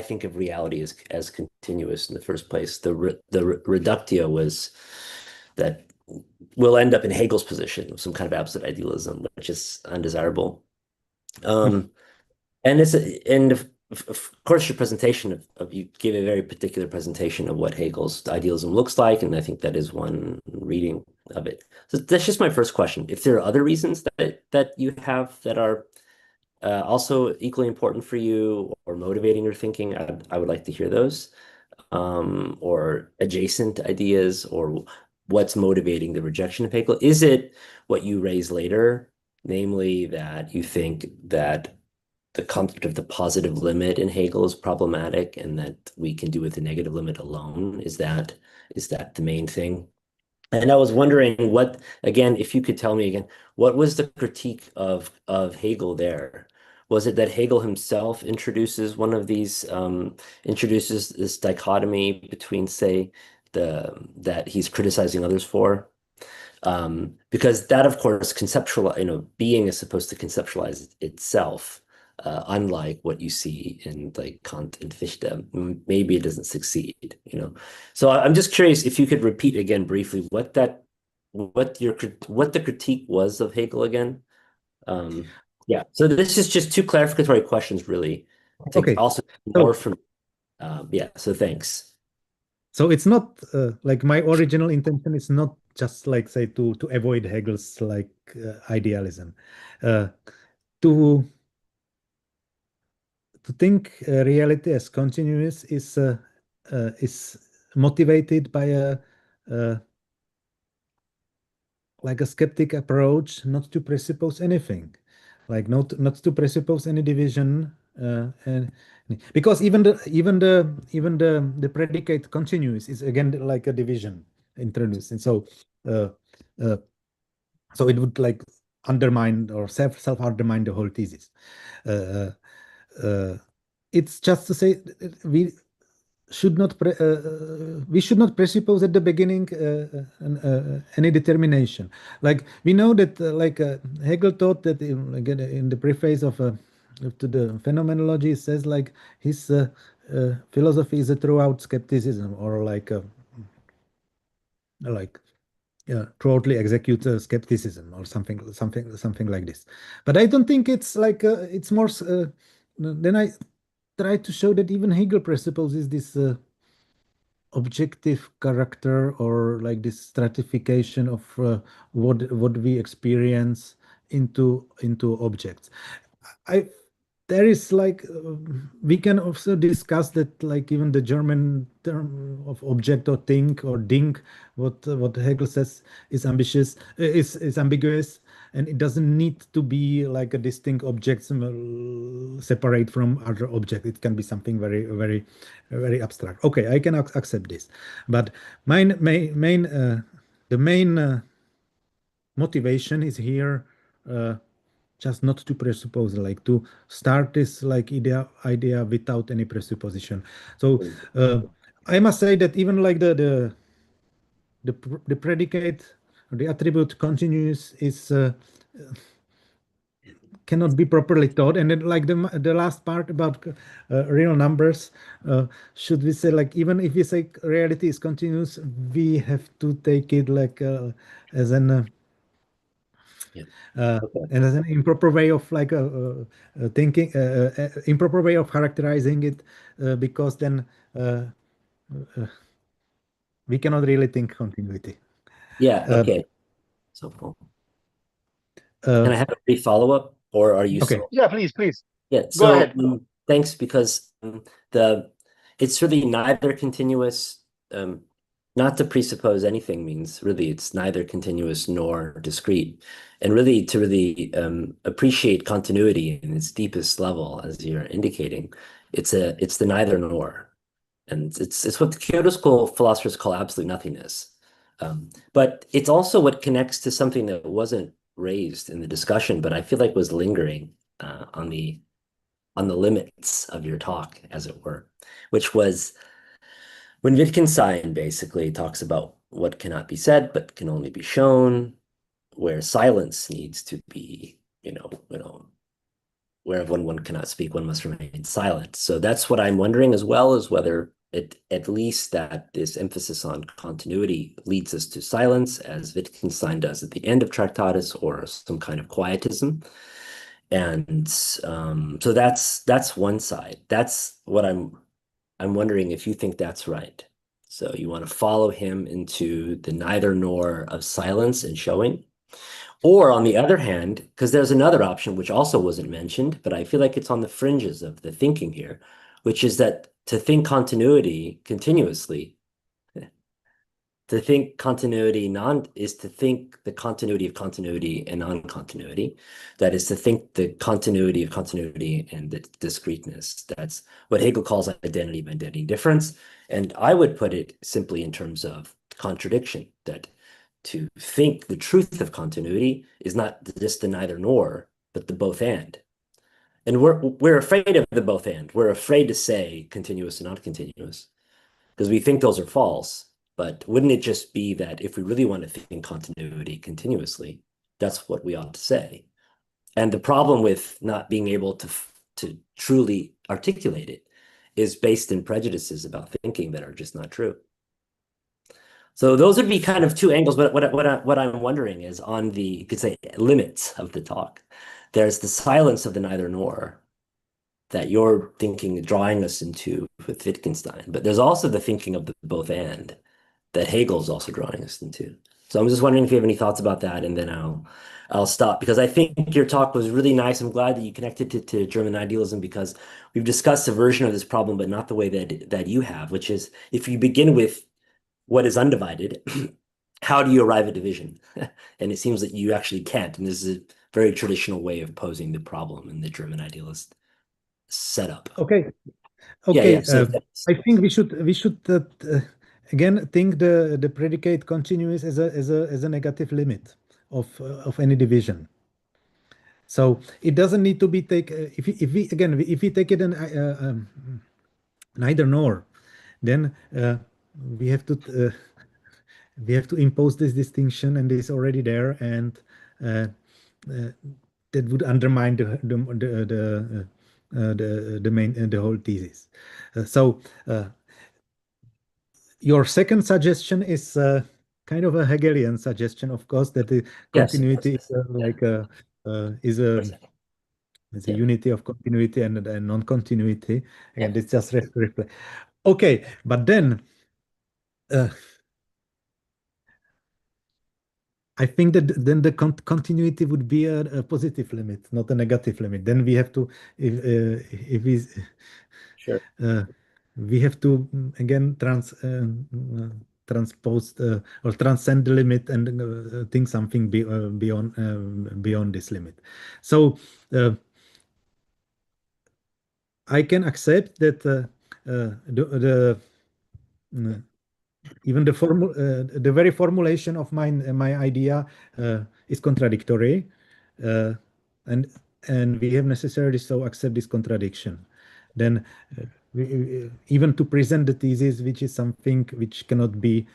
think of reality as continuous in the first place? The reductio was that we'll end up in Hegel's position of some kind of absolute idealism, which is undesirable. And of course, your presentation you gave a very particular presentation of what Hegel's idealism looks like, and I think that is one reading of it. So that's just my first question. If there are other reasons that you have that are also equally important for you or motivating your thinking, I would like to hear those. Or adjacent ideas, or what's motivating the rejection of Hegel? Is it what you raise later, namely that you think that the concept of the positive limit in Hegel is problematic and that we can do with the negative limit alone? Is that the main thing? And I was wondering what, again, if you could tell me again, what was the critique of Hegel there? Was it that Hegel himself introduces one of these, introduces this dichotomy between, say, that he's criticizing others for? Because that, of course, being is supposed to conceptualize itself, unlike what you see in like Kant and Fichte. Maybe it doesn't succeed, you know. So I'm just curious if you could repeat again briefly what the critique was of Hegel again. Yeah. So this is just two clarificatory questions, really, to Okay. also So more from. Yeah. So thanks. so it's not like my original intention is not just like say to avoid Hegel's like idealism. Uh, to think reality as continuous is motivated by uh, like a skeptic approach, not to presuppose anything, like not to presuppose any division, and because even the predicate continuous is again like a division introduced, and uh, uh, so it would like undermine or self undermine the whole thesis. Uh, uh, it's just to say we should not we should not presuppose at the beginning any determination. Like we know that Hegel taught that in the preface of to the phenomenology, it says like his philosophy is a throughout skepticism, or like thoroughly execute skepticism, or something like this. But I don't think it's like it's more then I try to show that even Hegel presupposes this objective character, or like this stratification of what we experience into objects. I There is like we can also discuss that like even the German term of object or thing or Ding, what Hegel says is ambitious is ambiguous, and it doesn't need to be like a distinct object separate from other object. It can be something very abstract. Okay, I can accept this, but the main motivation is here uh, just not to presuppose, like to start this like idea without any presupposition. So I must say that even like the predicate, the attribute continuous is cannot be properly taught. And then like the last part about real numbers, should we say like even if we say reality is continuous, we have to take it like as an Yeah. uh, Okay. and as an improper way of like thinking, improper way of characterizing it, because then uh, uh, we cannot really think continuity. Yeah. Uh, Okay. So cool. uh, Can I have a brief follow-up, or are you okay. still? Yeah, please. Yeah. Go So ahead. thanks, because the it's really neither continuous. Not to presuppose anything means really it's neither continuous nor discrete, and really to really appreciate continuity in its deepest level, as you're indicating, it's the neither nor, and it's what the Kyoto School philosophers call absolute nothingness. But it's also what connects to something that wasn't raised in the discussion, but I feel like was lingering on the limits of your talk, as it were, which was when Wittgenstein basically talks about what cannot be said but can only be shown, where silence needs to be, where when one cannot speak, one must remain silent. So that's what I'm wondering, as well as whether at least that this emphasis on continuity leads us to silence, as Wittgenstein does at the end of Tractatus, or some kind of quietism. And so that's one side. That's what I'm wondering if you think that's right. So you want to follow him into the neither nor of silence and showing. Or on the other hand, because there's another option which also wasn't mentioned, but I feel like it's on the fringes of the thinking here, which is that to think continuity continuously, to think continuity non is to think the continuity of continuity and non-continuity. That is to think the continuity of continuity and the discreteness. That's what Hegel calls identity of identity difference. And I would put it simply in terms of contradiction, that to think the truth of continuity is not just the neither nor, but the both and. And we're afraid of the both and. We're afraid to say continuous and non-continuous because we think those are false. But wouldn't it just be that if we really want to think continuity continuously, that's what we ought to say? And the problem with not being able to truly articulate it is based in prejudices about thinking that are just not true. So those would be kind of two angles. But what I'm wondering is on the, you could say, limits of the talk. There's the silence of the neither nor that you're thinking, drawing us into with Wittgenstein. But there's also the thinking of the both and that Hegel's also drawing us into. So I'm just wondering if you have any thoughts about that, and then I'll stop because I think your talk was really nice. I'm glad that you connected to German idealism because we've discussed a version of this problem, but not the way that you have, which is if you begin with what is undivided, how do you arrive at division? And it seems that you actually can't. And this is a very traditional way of posing the problem in the German idealist setup. Okay. Yeah, Okay. yeah. So I think we should again think the predicate continuous as a negative limit of any division. So it doesn't need to be take if we take it an neither nor, then we have to impose this distinction, and it's already there, and uh, uh, that would undermine the main the whole thesis. So your second suggestion is kind of a Hegelian suggestion, of course, that the yes, yes, continuity is yes. Yeah, like a is of a course. it's a Yeah, unity of continuity and non-continuity. yeah. Again, it's just okay, but then uh, I think that then the continuity would be a positive limit, not a negative limit. Then we have to, if Sure. uh, we have to again transpose or transcend the limit and think something beyond this limit. So I can accept that the uh, even the very formulation of my idea is contradictory, uh, and we have necessarily so accept this contradiction. Then even to present the thesis, which is something which cannot be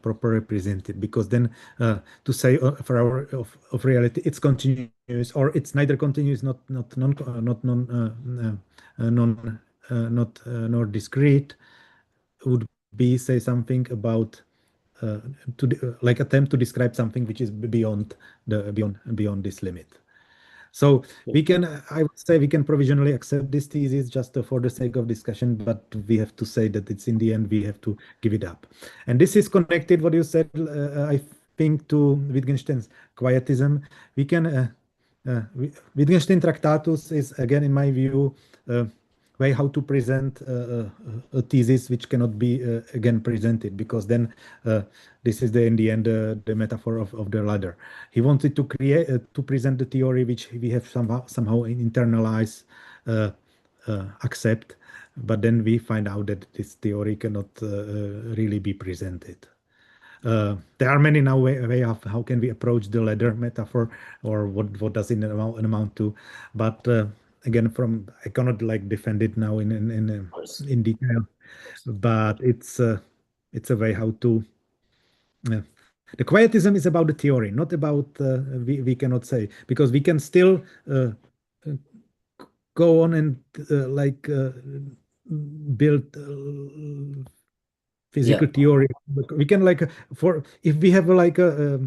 properly presented, because then to say for our of reality it's continuous or it's neither continuous, not nor discrete, would be say something about uh, like attempt to describe something which is beyond this limit. So we can, I would say, we can provisionally accept this thesis just for the sake of discussion, but we have to say that it's in the end we have to give it up. And this is connected, what you said, I think, to Wittgenstein's quietism. We can, Wittgenstein Tractatus is again, in my view, way how to present a thesis which cannot be again presented, because then this is in the end the metaphor of the ladder. He wanted to create to present the theory which we have somehow internalize, accept, but then we find out that this theory cannot really be presented. There are many now way of how can we approach the ladder metaphor, or what does it amount to, but again, from I cannot like defend it now Of course. in detail, but it's a way how to uh, the quietism is about the theory, not about we cannot say, because we can still uh, go on and build Yeah. physical theory. We can like for if we have like a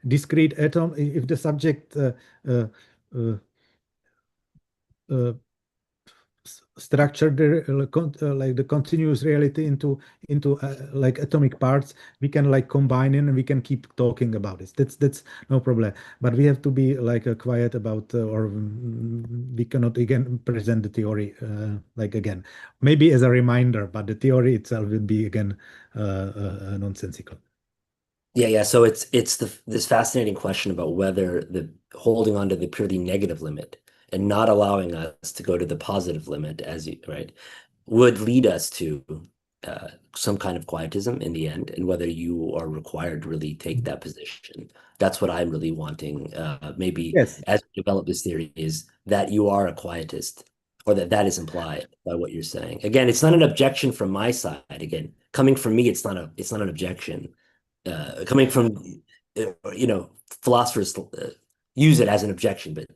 discrete atom, if the subject uh, uh, uh, structure like the continuous reality into like atomic parts, we can like combine in and we can keep talking about it. That's no problem. But we have to be like quiet about or we cannot again present the theory like again, maybe as a reminder, but the theory itself will be again nonsensical. Yeah. So it's this fascinating question about whether the holding on to the purely negative limit and not allowing us to go to the positive limit, as you right, would lead us to some kind of quietism in the end, and whether you are required to really take that position. That's what I'm really wanting. Maybe Yes. as we develop this theory, is that you are a quietist, or that is implied by what you're saying. Again, it's not an objection from my side. Again, coming from me, it's not an objection. Coming from philosophers use it as an objection, but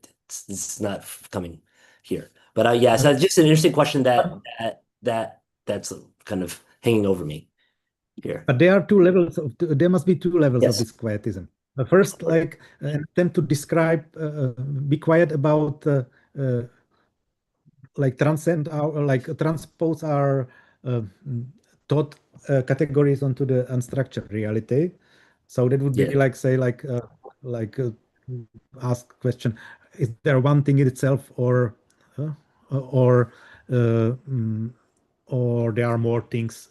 it's not coming here. But yeah, so it's just an interesting question that's kind of hanging over me here. But there are two levels of there must be two levels of Yes. this quietism. First, like an attempt to describe, be quiet about uh, like transcend our like transpose our uh, thought categories onto the unstructured reality. So that would be Yeah. like say like ask question: is there one thing in itself, uh, or uh, mm, or there are more things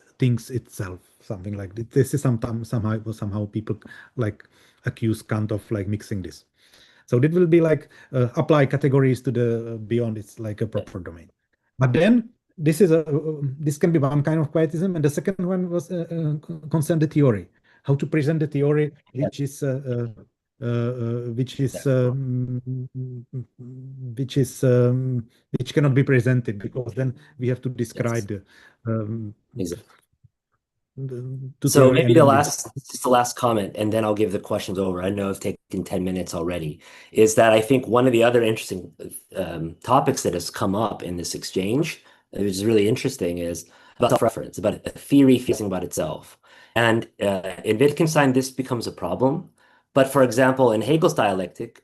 itself? Something like this. This is sometimes somehow people like accuse Kant of like mixing this. So it will be like apply categories to the beyond its like a Yeah. proper domain. But then this can be one kind of quietism, and the second one was concern the theory, how to present the theory, which is Yeah. which cannot be presented because then we have to Yes. describe um, Exactly. to So theory, maybe and then we just the last comment, and then I'll give the questions over. I know I've taken 10 minutes already. Is that I think one of the other interesting topics that has come up in this exchange, which is really interesting, is about self-reference, about a theory facing about itself. And in Wittgenstein, this becomes a problem. But for example, in Hegel's dialectic,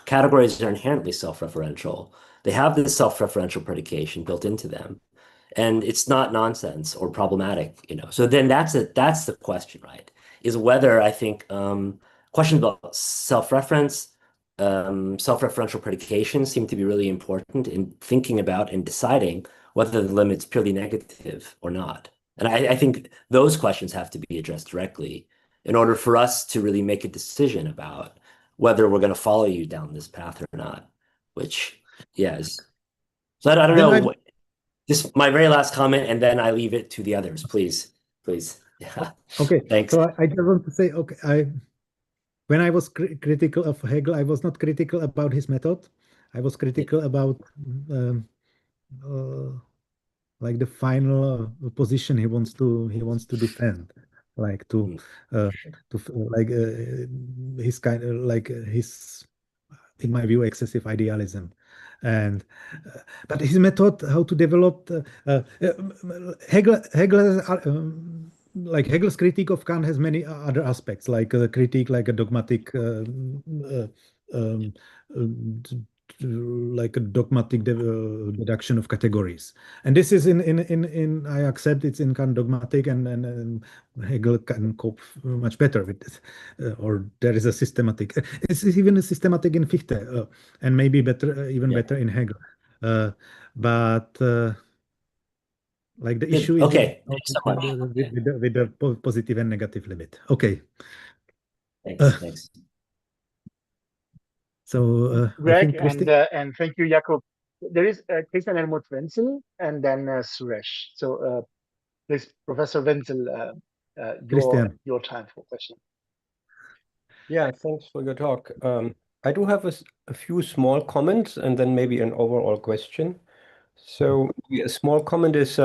categories are inherently self-referential. They have this self-referential predication built into them, and it's not nonsense or problematic. So then that's the question, right? Is whether I think questions about self-reference, self-referential predication seem to be really important in thinking about and deciding whether the limit's purely negative or not. And I think those questions have to be addressed directly in order for us to really make a decision about whether we're going to follow you down this path or not, which, yeah, is. So I don't then I know. Just my very last comment, and then I leave it to the others, please. Please. Yeah. okay. Thanks. So I just want to say, okay, when I was critical of Hegel, I was not critical about his method. I was Yeah. critical about um, uh, like the final position he wants to defend, like Mm. like his kind of like his, in my view, excessive idealism, and but his method how to develop Hegel like Hegel's critique of Kant has many other aspects, like a critique, like a dogmatic, uh, um, like a dogmatic deduction of categories, and this is in I accept it's in Kant dogmatic, and Hegel can cope much better with this, or there is a systematic. It's even a systematic in Fichte, and maybe better, even Yeah. better in Hegel. Uh, but like the issue Good. is Okay. Thanks so much. Okay. with the positive and negative limit. Okay. Uh, Thanks. Thanks. so I Greg, think and Christine, and thank you, Jakub. There is Christian Helmut Wenzel and then Suresh. So please, Professor Wenzel, your time for question. Yeah, thanks for your talk. I do have a few small comments and then maybe an overall question. So a small comment is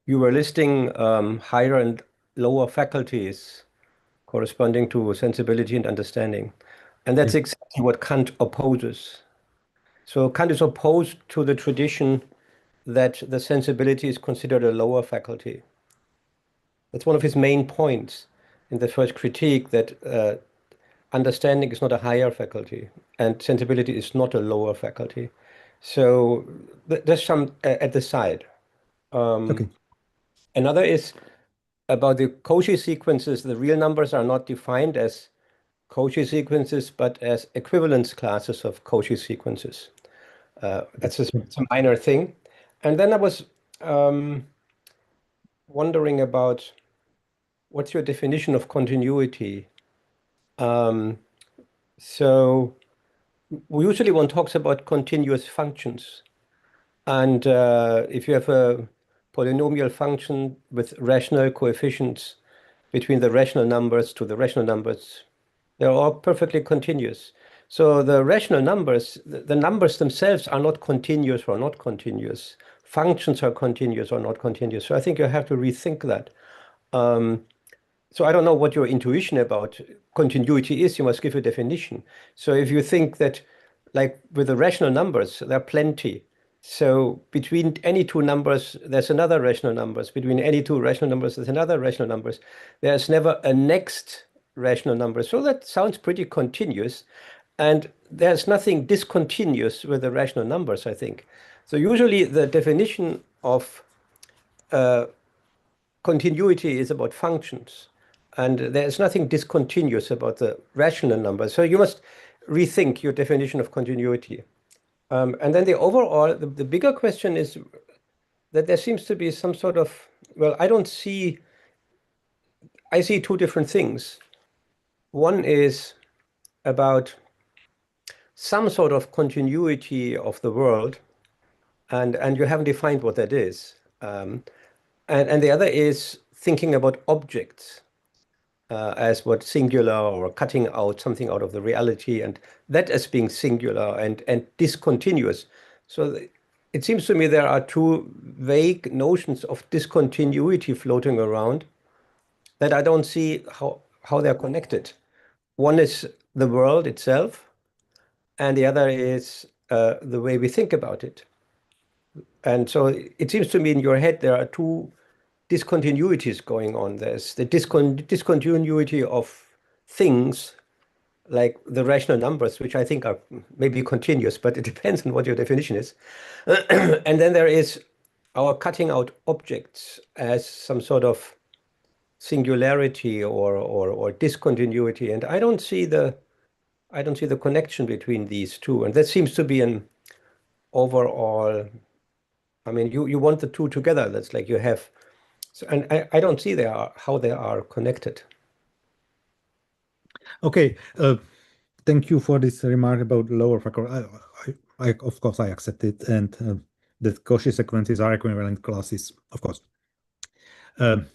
you were listing higher and lower faculties corresponding to sensibility and understanding. And that's yeah. exactly what Kant opposes. So Kant is opposed to the tradition that the sensibility is considered a lower faculty. That's one of his main points in the first critique, that understanding is not a higher faculty, and sensibility is not a lower faculty. So there's some at the side. Okay. Another is about the Cauchy sequences. The real numbers are not defined as Cauchy sequences, but as equivalence classes of Cauchy sequences. That's a minor thing. And then I was wondering about what's your definition of continuity? So usually one talks about continuous functions. And if you have a polynomial function with rational coefficients between the rational numbers to the rational numbers, they're all perfectly continuous. So the rational numbers, the numbers themselves are not continuous or not continuous. Functions are continuous or not continuous. So I think you have to rethink that. So I don't know what your intuition about continuity is. You must give a definition. So if you think that, like with the rational numbers, there are plenty. So between any two numbers, there's another rational numbers. Between any two rational numbers, there's another rational numbers. There's never a next rational number. So that sounds pretty continuous. And there's nothing discontinuous with the rational numbers, I think. So usually the definition of continuity is about functions. And there's nothing discontinuous about the rational numbers. So you must rethink your definition of continuity. And then the overall, the bigger question is that there seems to be some sort of, well, I see two different things. One is about some sort of continuity of the world, and you haven't defined what that is. And the other is thinking about objects as what singular or cutting out something out of the reality, and that as being singular and discontinuous. So it seems to me there are two vague notions of discontinuity floating around that I don't see how they're connected. One is the world itself, and the other is the way we think about it. And so it seems to me in your head there are two discontinuities going on. There's the discontinuity of things like the rational numbers, which I think are maybe continuous, but it depends on what your definition is. And then there is our cutting out objects as some sort of singularity or discontinuity. And I don't see the connection between these two. And that seems to be an overall, I mean, you want the two together. That's like you have, so, and I don't see how they are connected. Okay. Thank you for this remark about lower faculty. Of course, I accept it, and the Cauchy sequences are equivalent classes, of course. But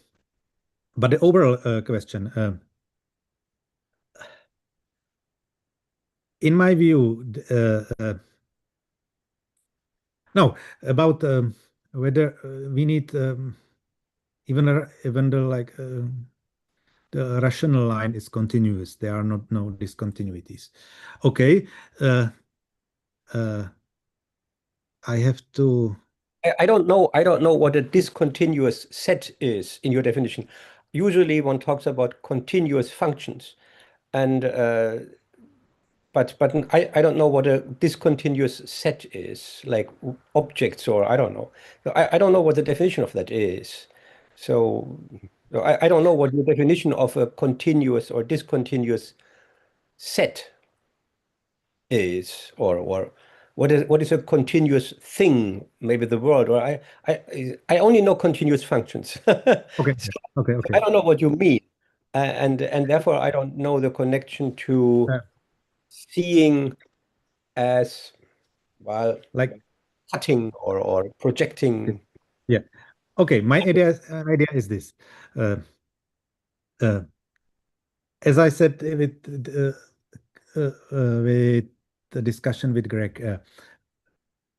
the overall question, in my view, no, about whether we need even the rational line is continuous. There are no discontinuities. Okay. I have to. I don't know what a discontinuous set is in your definition. Usually one talks about continuous functions, and but I don't know what a discontinuous set is, like objects, or I don't know. So I don't know what the definition of that is. So I don't know what your definition of a continuous or discontinuous set is, or what is a continuous thing? Maybe the world, or I only know continuous functions. Okay. So Okay. I don't know what you mean, and therefore I don't know the connection to seeing as, well, like cutting or projecting. yeah. Okay. My idea is this. As I said with the discussion with Greg,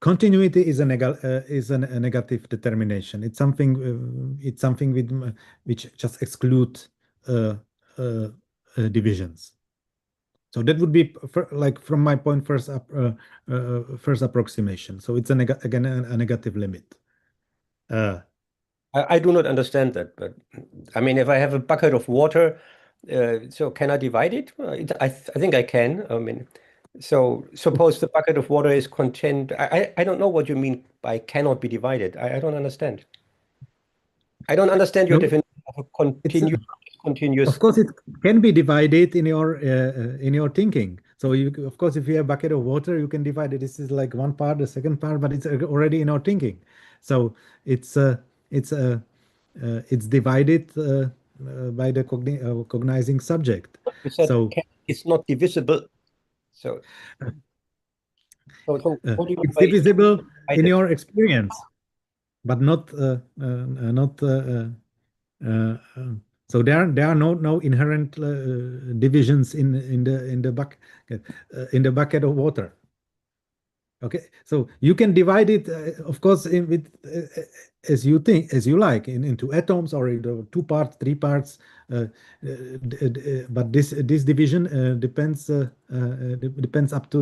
continuity is a negative determination. It's something which just exclude divisions. So that would be like from my point first approximation. So it's again a negative limit. I do not understand that, but I mean, if I have a bucket of water So can I divide it? I think I can. I mean, so suppose the bucket of water is contained. I don't know what you mean by cannot be divided. I don't understand. I don't understand your No, definition of a it's continuous. of course it can be divided in your thinking. So you, of course, if you have a bucket of water, you can divide it. This is like one part, the second part, but it's already in our thinking. So it's it's uh, it's divided by the cognizing subject. You said So it's not divisible. So, what do you mean it's by divisible in divided? your experience, but not. Uh, uh, so there are no inherent divisions in the bucket of water. Okay, so you can divide it, of course, as you think, as you like, into atoms or into two parts, three parts. But this division depends up to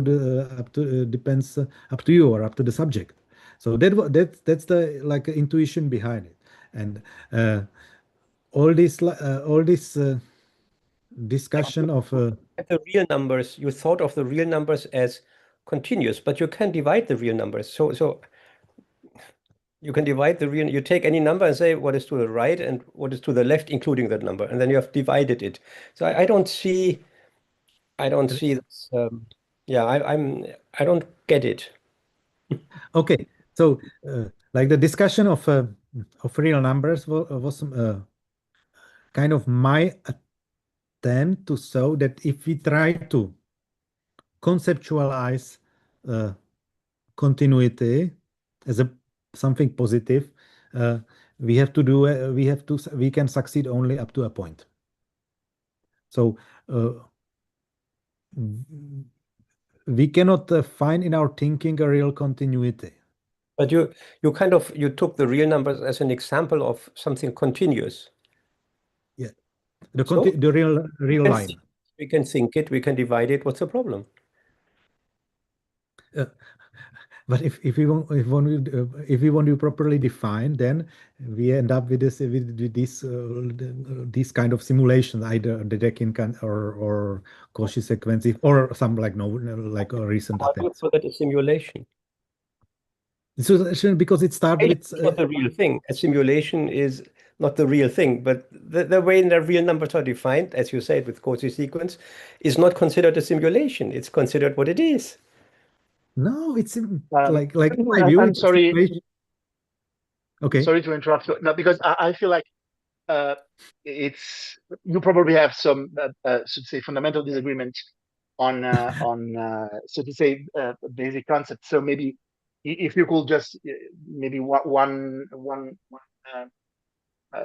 you or up to the subject. So that's the like intuition behind it, and all this discussion of The real numbers, you thought of the real numbers as continuous, but you can divide the real numbers. So you can divide the real, you take any number and say what is to the right and what is to the left, including that number, and then you have divided it. So I don't see this. Yeah, I don't get it. okay. So like the discussion of real numbers was kind of my attempt to show that if we try to conceptualize uh, continuity as a something positive, we have to do we can succeed only up to a point. So we cannot find in our thinking a real continuity. But you kind of you took the real numbers as an example of something continuous. Yeah, So the real line. we can think it, we can divide it. What's the problem? Uh, but if we want to properly define, then we end up with this kind of simulations, either the Dedekind or Cauchy sequence, or some like no like recent How do you attempts. call that a simulation? So because it started with It's not the real thing. A simulation is not the real thing, but the way the real numbers are defined, as you said with Cauchy sequence, is not considered a simulation. It's considered what it is. no, it's like in my view, I'm it's a sorry. simulation. Okay. Sorry to interrupt you. No, because I feel like it's you probably have some so to say fundamental disagreement on so to say basic concepts. So maybe if you could just maybe one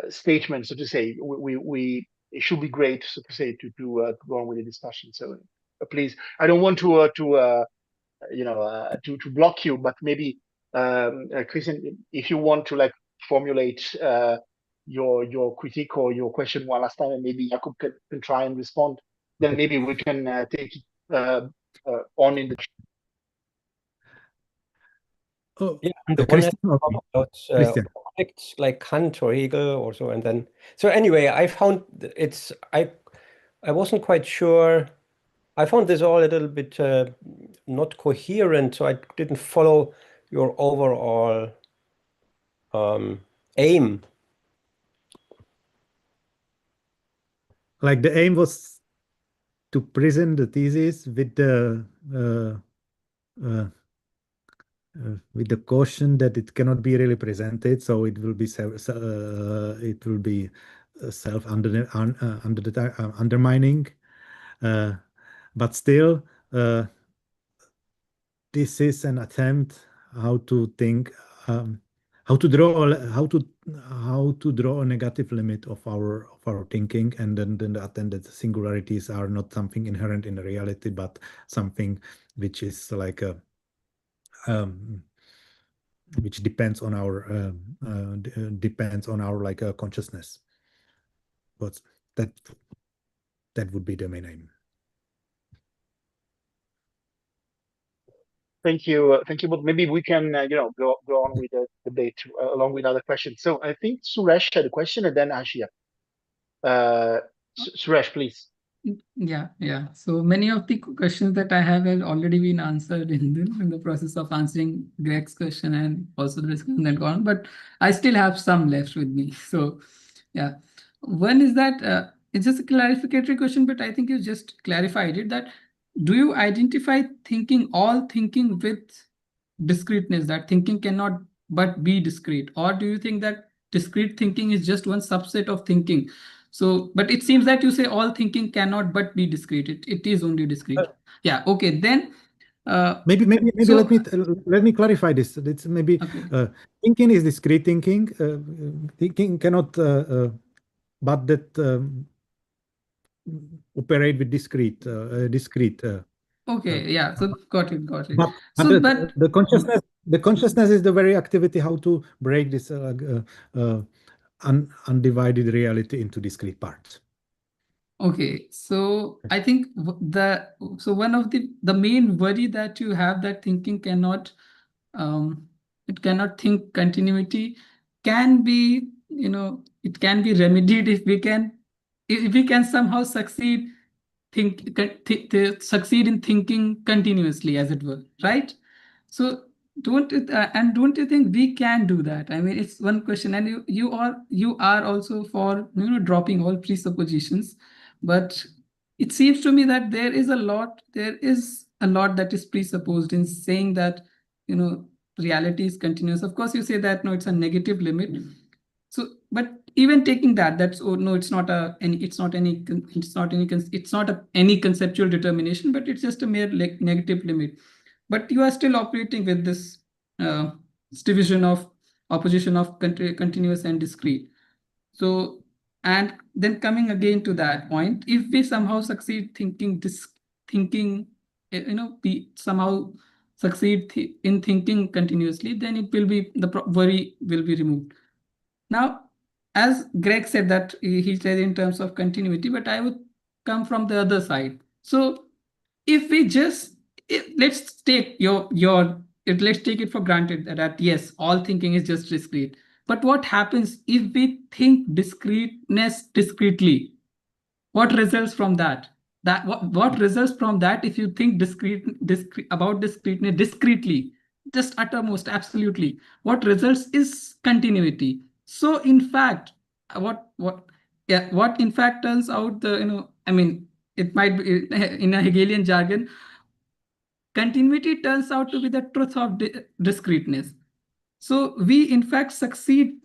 statement, so to say, we it should be great, so to say, to go on with the discussion. So please, I don't want to block you, but maybe Christian, if you want to like formulate your critique or your question one last time, and maybe Jakub can try and respond, then maybe we can take it on in the. Oh, Yeah, on the one hand, Christian. Okay. about Christian. objects like Kant or Hegel or so, and then so anyway, I found it's I wasn't quite sure. I found this all a little bit not coherent, so I didn't follow your overall aim. Like the aim was to present the thesis with the caution that it cannot be really presented, so it will be self undermining, but still this is an attempt how to think, how to draw a negative limit of our thinking, and then the attended singularities are not something inherent in the reality, but something which is like a which depends on our like consciousness. But that would be the main aim. Thank you. But maybe we can, go on with the debate along with other questions. So I think Suresh had a question, and then Ashia. Suresh, please. Yeah. So many of the questions that I have already been answered in the process of answering Greg's question and also the discussion that gone, but I still have some left with me. So yeah, one is that it's just a clarificatory question, but I think you just clarified it, that do you identify all thinking with discreteness, that thinking cannot but be discrete, or do you think that discrete thinking is just one subset of thinking? So, but it seems that you say all thinking cannot but be discrete. It is only discrete. Yeah. Okay. Then. Maybe So let me clarify this. It's maybe okay. thinking is discrete thinking. Thinking cannot but that operate with discrete. Okay. Yeah. So got it. But So, but the consciousness is the very activity how to break this undivided reality into discrete parts. okay, so I think one of the main worry that you have, that thinking cannot it cannot think continuity, can be, it can be remedied if we can somehow succeed in thinking continuously, as it were, right? So don't you think we can do that? I mean, it's one question, and you are also for dropping all presuppositions, but it seems to me that there is a lot that is presupposed in saying that reality is continuous. Of course, you say that no, it's a negative limit. So, but even taking that, that's, oh no, it's not any conceptual determination, but it's just a mere negative limit. But you are still operating with uh, this division of opposition of continuous and discrete. So, and then coming again to that point, if we somehow succeed thinking, we somehow succeed in thinking continuously, then it will be worry will be removed. Now, as Greg said that he said in terms of continuity, but I would come from the other side. So if we just let's take let's take it for granted that yes, all thinking is just discrete. But what happens if we think discreteness discretely? What results from that? What results from that if you think about discreteness discretely, just uttermost absolutely? What results is continuity. So in fact, what in fact turns out, I mean, it might be in a Hegelian jargon, continuity turns out to be the truth of discreteness. So we in fact succeed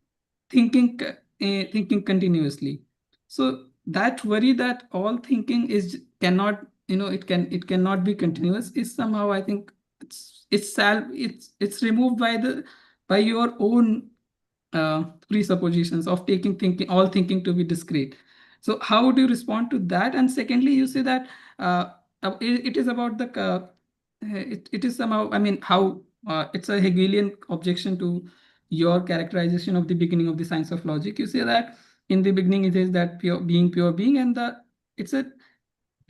thinking continuously. So that worry that all thinking is cannot, it cannot be continuous, is somehow, I think, it's removed by your own presuppositions of taking all thinking to be discrete. So how do you respond to that? And secondly, you say that it is about it is somehow, I mean, how it's a Hegelian objection to your characterization of the beginning of the science of logic. You say that in the beginning it is that pure being, and it's a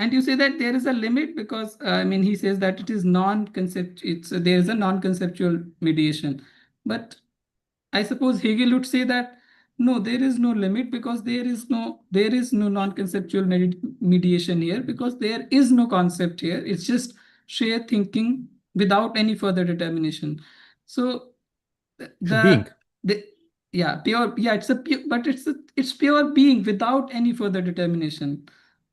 and you say that there is a limit because I mean, he says that it is non-concept. There is a non-conceptual mediation, but I suppose Hegel would say that no, there is no limit because there is no non-conceptual mediation here, because there is no concept here. It's just sheer thinking without any further determination. So Being. the yeah, pure, yeah, it's a pure, but it's pure being without any further determination.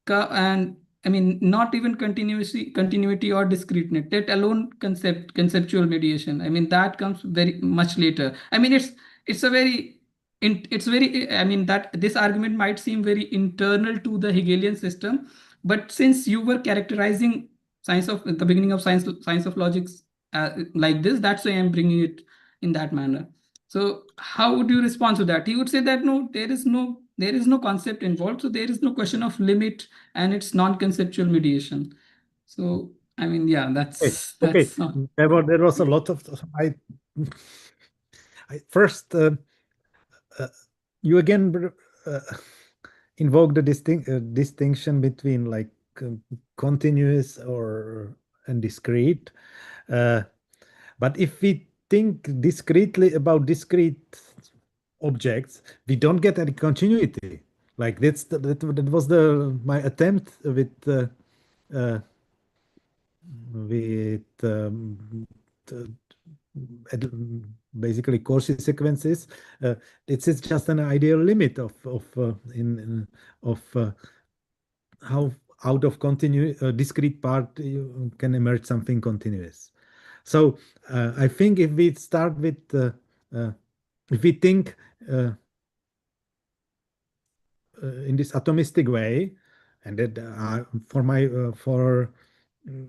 And I mean, not even continuity or discreteness, let alone conceptual mediation. I mean, that comes very much later. I mean, it's a very it's very, I mean, that this argument might seem very internal to the Hegelian system, but since you were characterizing science of the beginning of science of logic like this, that's why I'm bringing it in that manner. So how would you respond to that? He would say that no, there is no concept involved, so there is no question of limit, and it's non-conceptual mediation. So I mean, yeah, Okay. that's not. There was a lot of I first you again invoke the distinction between like continuous or and discrete. But if we think discretely about discrete objects, we don't get any continuity. Like that was my attempt with t- basically Cauchy sequences. It's just an ideal limit of how out of discrete part you can emerge something continuous. So I think if we start with uh, if we think in this atomistic way, and that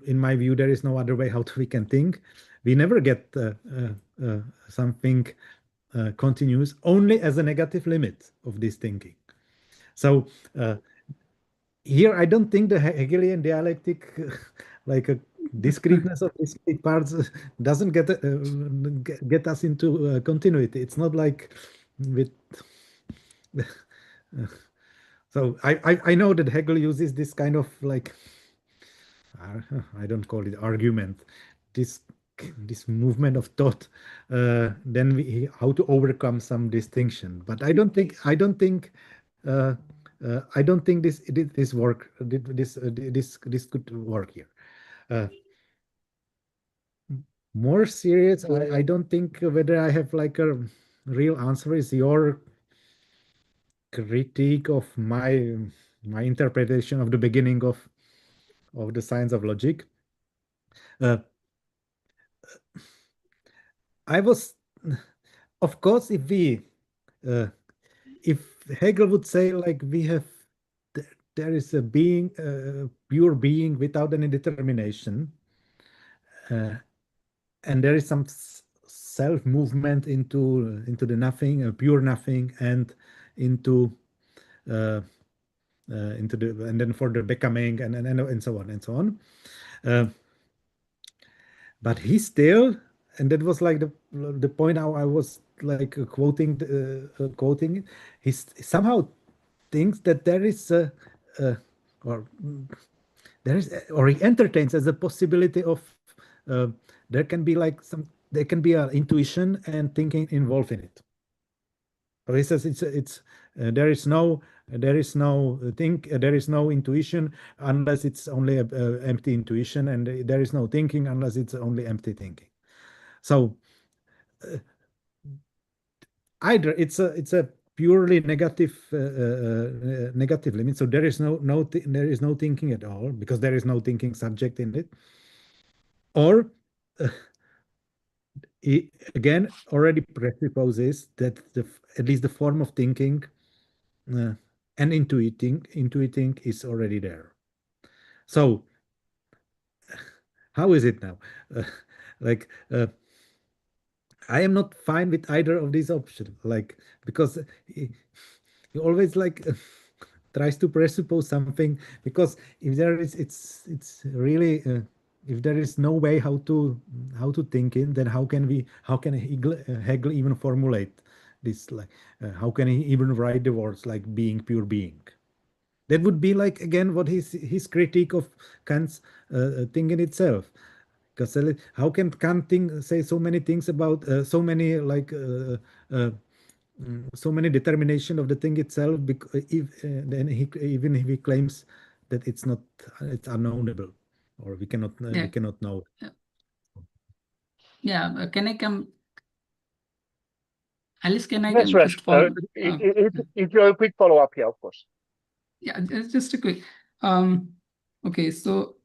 in my view there is no other way how we can think. We never get something continuous only as a negative limit of this thinking. So here I don't think the Hegelian dialectic, like a discreteness of discrete parts, doesn't get us into continuity. It's not like with. So I know that Hegel uses this kind of like I don't call it argument, this this movement of thought. Then how to overcome some distinction. But I don't think this could work here. Uh, More serious, I don't think whether I have like a real answer is your critique of my interpretation of the beginning of the science of logic. Uh, I was, of course, uh, if Hegel would say like there is a being, pure being without any determination, uh, and there is some self movement into the nothing, pure nothing, and into uh, into the and then for the becoming and so on and so on. Uh, but he still, and that was like the point how I was like quoting. He somehow thinks that there is or there is or he entertains as a possibility of uh, there can be like there can be an intuition and thinking involved in it. So he says it's there is no there is no intuition unless it's only a empty intuition, and there is no thinking unless it's only empty thinking. So either it's a purely negative limit. So there is there is no thinking at all because there is no thinking subject in it, or it again already presupposes that at least the form of thinking uh, and intuiting is already there. So how is it now? Uh, like I am not fine with either of these options, like because he always like tries to presuppose something. Because if there is, it's really if there is no way how to think it, then how can Hegel even formulate this? Like how can he even write the words like being, pure being? That would be like again what his critique of Kant's thinking itself. Because how can Kant say so many things about so many like uh, so many determination of the thing itself? Because if then even if he claims that it's unknowable, or we Yeah. cannot know. Yeah. Can I come? Alice, can I Yes, come Resh. just follow? If you're a quick follow-up here, of course. Yeah, just a quick. Okay, so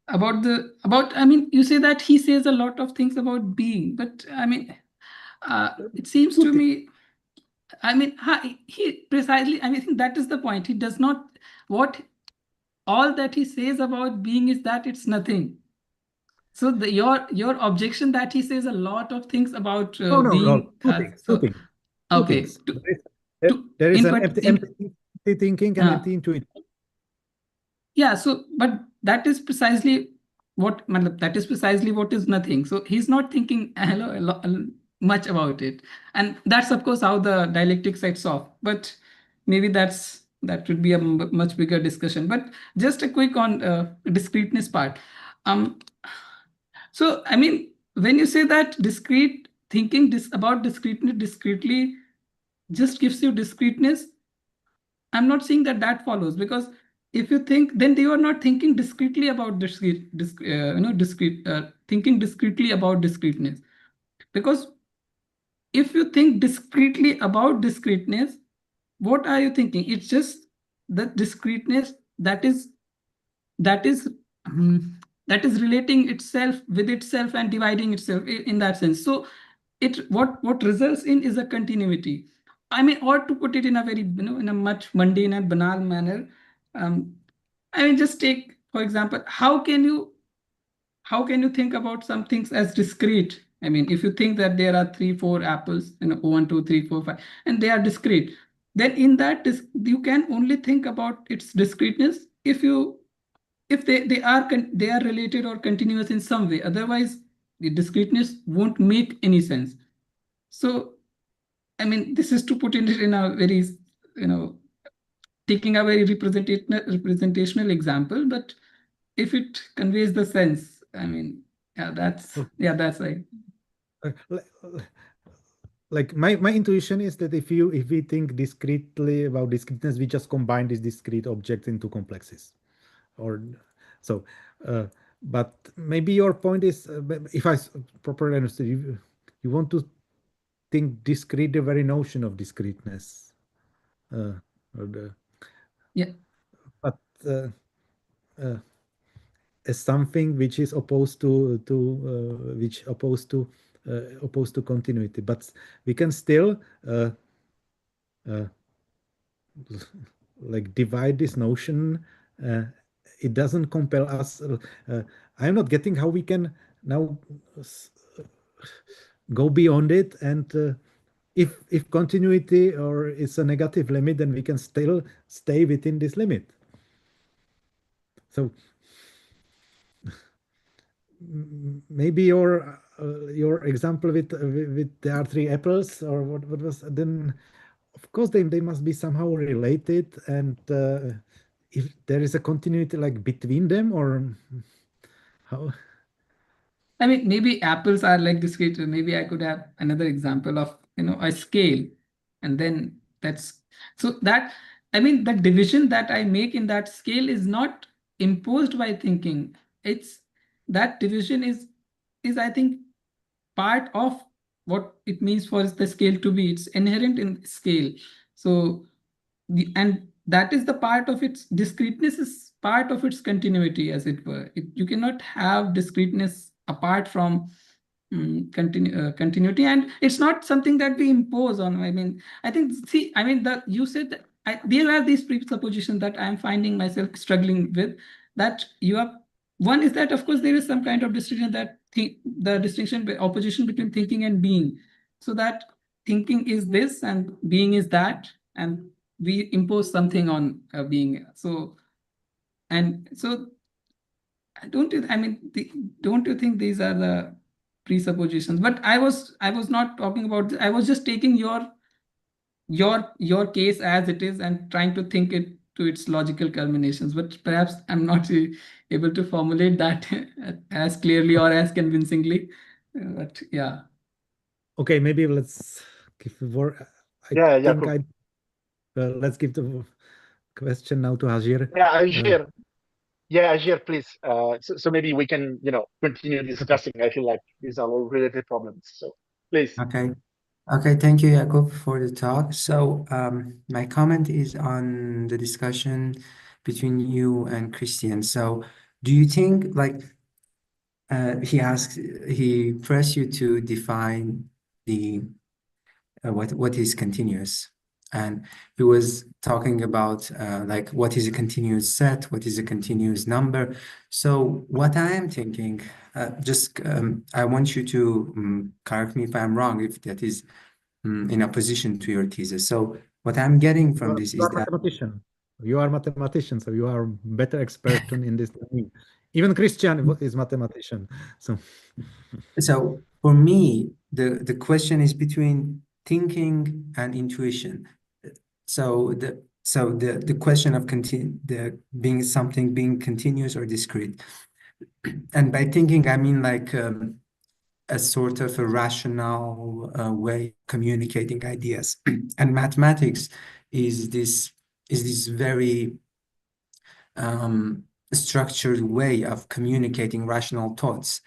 about I mean, you say that he says a lot of things about being, but I mean, it seems to me, I mean, he precisely, I mean, I think that is the point. He does not, what all that he says about being is that it's nothing. So your objection that he says a lot of things about No, being, two things, so two okay, things. There is an empty thinking and empty intuition. yeah, so but that is precisely what that is precisely what is nothing. So he's not thinking much about it, and that's of course how the dialectic sets off. But maybe that would be a much bigger discussion. But just a quick on discreteness part. Um, so I mean, when you say that discrete thinking about discreteness discretely just gives you discreteness, I'm not saying that that follows, because if you think, then you are not thinking discretely about thinking discretely about discreteness. Because if you think discretely about discreteness, what are you thinking? It's just that discreteness that is that is that is relating itself with itself and dividing itself in that sense. So what results in is a continuity. I mean, or to put it in a very, in a much mundane and banal manner, I mean, just take, for example, how can you think about some things as discrete? I mean, if you think that there are 3, 4 apples, 1, 2, 3, 4, 5, and they are discrete, then in that you can only think about its discreteness if they are related or continuous in some way. Otherwise, the discreteness won't make any sense. So, I mean, this is to put it in a very, taking a very representational example, but if it conveys the sense, I mean, that's right. Like my intuition is that if we think discretely about discreteness, we just combine these discrete objects into complexes, or so. But maybe your point is, if I properly understood, you want to think discrete, the very notion of discreteness, or the Yeah. but as something which is opposed to opposed to continuity, but we can still uh, like divide this notion. It doesn't compel us. I'm not getting how we can now go beyond it, and if continuity or it's a negative limit, then we can still stay within this limit. So maybe your example with there are 3 apples, or what was, then of course they must be somehow related, and if there is a continuity like between them, or how. I mean, maybe apples are like discrete. Maybe I could have another example of, a scale. And then so that, I mean, the division that I make in that scale is not imposed by thinking. That division is, I think, part of what it means for the scale to be. It's inherent in scale. So, and that is the part of its discreteness, is part of its continuity, as it were. You cannot have discreteness apart from continuity, and it's not something that we impose on. I mean, I think, see, I mean, that you said that there are these presuppositions that I'm finding myself struggling with. That you are One is that, of course, there is some kind of distinction, the distinction, opposition between thinking and being, so that thinking is this and being is that, and we impose something on being. So, and so, don't you think these are the presuppositions? But I was not talking about this. I was just taking your case as it is and trying to think it to its logical culminations. But perhaps I'm not able to formulate that as clearly or as convincingly. But yeah. Okay, maybe let's give the word. I Yeah, think Jakub. let's give the question now to Hajir. Yeah, Ajir. Yeah, Ajir, please. So maybe we can, continue discussing. I feel like these are all related problems. So please. Okay. Okay, thank you, Jakub, for the talk. So, my comment is on the discussion between you and Christian. So, do you think, like, he pressed you to define the what is continuous, and he was talking about like what is a continuous set, what is a continuous number. So, what I am thinking, just I want you to correct me if I'm wrong, if that is in opposition to your thesis. So what I'm getting from this You is are that, mathematician. You are mathematician, so you are better expert in this than me. Even Christian is mathematician. so for me, the question is between thinking and intuition. So the question of the being something being continuous or discrete. And by thinking, I mean like a sort of a rational way of communicating ideas. And mathematics is is this very structured way of communicating rational thoughts.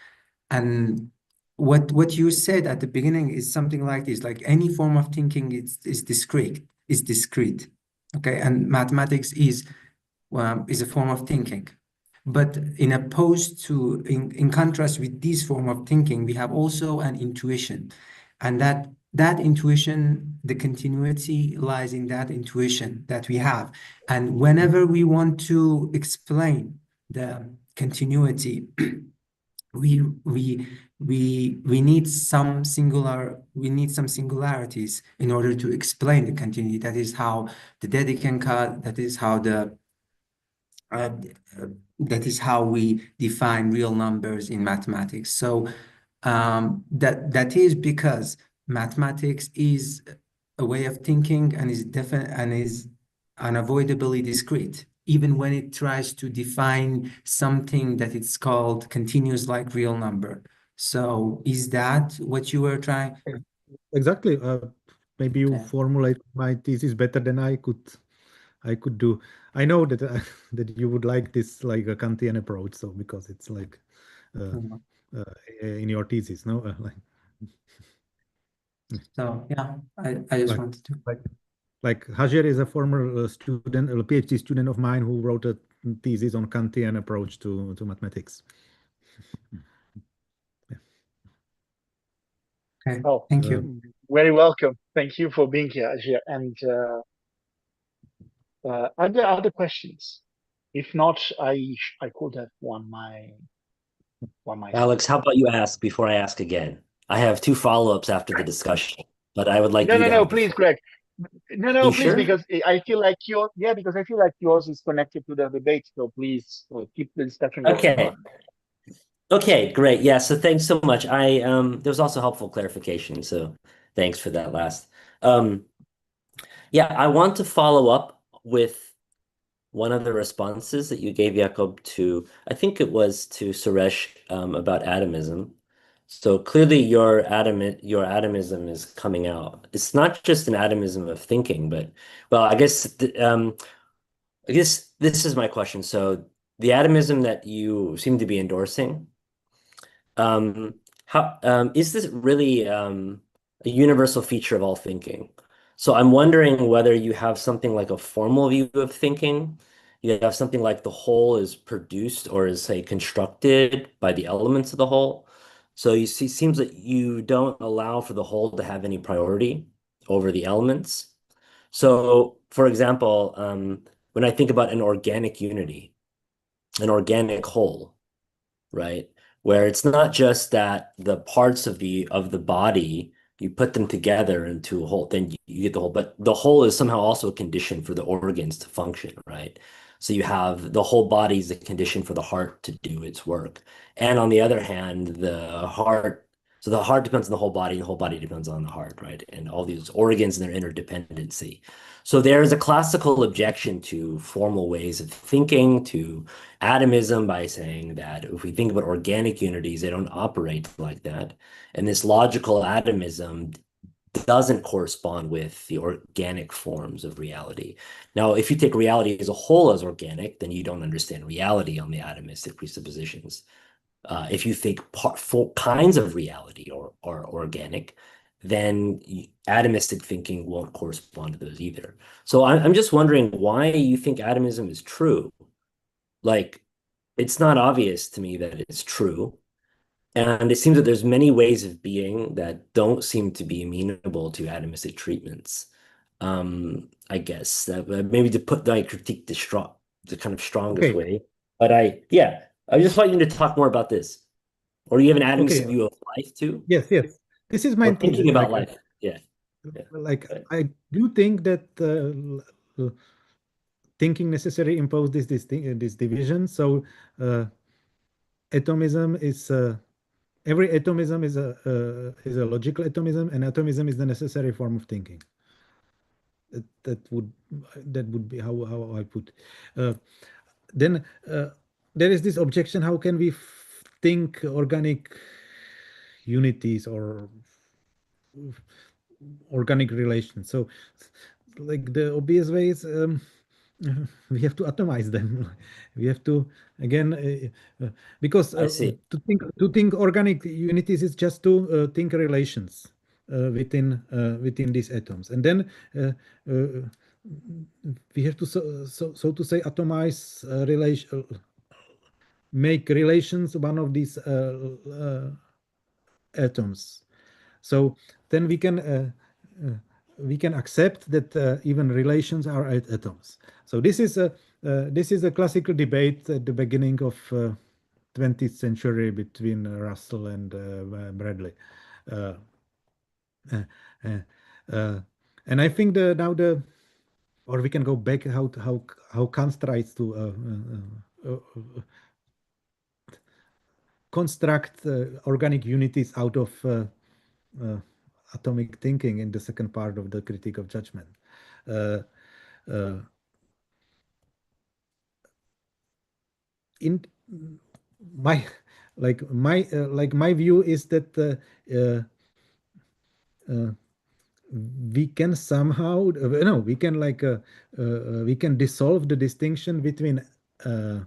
And what you said at the beginning is something like this, like any form of thinking is discrete, okay? And mathematics is a form of thinking. But in contrast with this form of thinking, we have also an intuition. And that intuition, the continuity lies in that intuition that we have. And whenever we want to explain the continuity, we need some singularities in order to explain the continuity. That is how the Dedekind cut, uh, that is how we define real numbers in mathematics. So that is because mathematics is a way of thinking and is definite and is unavoidably discrete, even when it tries to define something that it's called continuous like real number. So is that what you were trying? Exactly. Maybe you Okay. formulate my thesis better than I could do. I know that that you would like this like a Kantian approach, so because it's like uh, Mhm. in your thesis, no? So yeah, I just Like wanted to. like Hajer is a former student, a PhD student of mine who wrote a thesis on Kantian approach to mathematics. Okay, Oh, thank you. very welcome. Thank you for being here, Ajay. And are there other questions? If not, I could have one myself. Alex, how about you ask before I ask again? I have two follow-ups after the discussion, but I would like No, you no, to no, have the please, floor. Greg. No, You please, sure? because I feel like because I feel like yours is connected to the debate. So please keep the discussion going. Okay. Okay, great. Yeah, so thanks so much. There was also helpful clarification, so thanks for that last. Um yeah, I want to follow up with one of the responses that you gave, Jakub, to, I think it was to Suresh, about atomism. So clearly your atomism is coming out. It's not just an atomism of thinking, but well, I guess this is my question. So the atomism that you seem to be endorsing, how is this really a universal feature of all thinking? So I'm wondering whether you have something like a formal view of thinking. You have something like the whole is produced or is, say, constructed by the elements of the whole. So you see, seems that you don't allow for the whole to have any priority over the elements. So, for example, when I think about an organic unity, an organic whole, right? Where it's not just that the parts of the body, you put them together into a whole, then you get the whole, but the whole is somehow also a condition for the organs to function, right? So you have the whole body is a condition for the heart to do its work. And on the other hand, so the heart depends on the whole body, the whole body depends on the heart, right? And all these organs and their interdependency. So there is a classical objection to formal ways of thinking, to atomism, by saying that if we think about organic unities, they don't operate like that. And this logical atomism doesn't correspond with the organic forms of reality. Now, if you take reality as a whole as organic, then you don't understand reality on the atomistic presuppositions. If you think kinds of reality are organic, then atomistic thinking won't correspond to those either. So I'm just wondering why you think atomism is true. Like, it's not obvious to me that it's true. And it seems that there's many ways of being that don't seem to be amenable to atomistic treatments. I guess that maybe to put my critique the kind of strongest Okay, way. But yeah, I just want you to talk more about this. Or you have an atomistic okay, view of life too? yes, yes. This is my Or thinking thesis. about life. Yeah. Yeah. Like Right. I do think that thinking necessarily impose this division. So uh, atomism is every atomism is a logical atomism, and atomism is the necessary form of thinking. That would be how I put. Uh, then there is this objection: how can we think organic unities or organic relations? So, like the obvious ways. we have to atomize them. We have to again because I see. to think organic unities is just to think relations within these atoms, and then uh, we have to so to say atomize relation, make relations one of these atoms. So then we can accept that even relations are atoms. So this is a classical debate at the beginning of 20th century between Russell and Bradley. Uh, uh, uh, uh, and I think now or we can go back how Kant tries to construct organic unities out of uh, atomic thinking in the second part of the critique of judgment. Uh, uh, in my like my view is that uh, uh, we can somehow no we can we can dissolve the distinction between uh,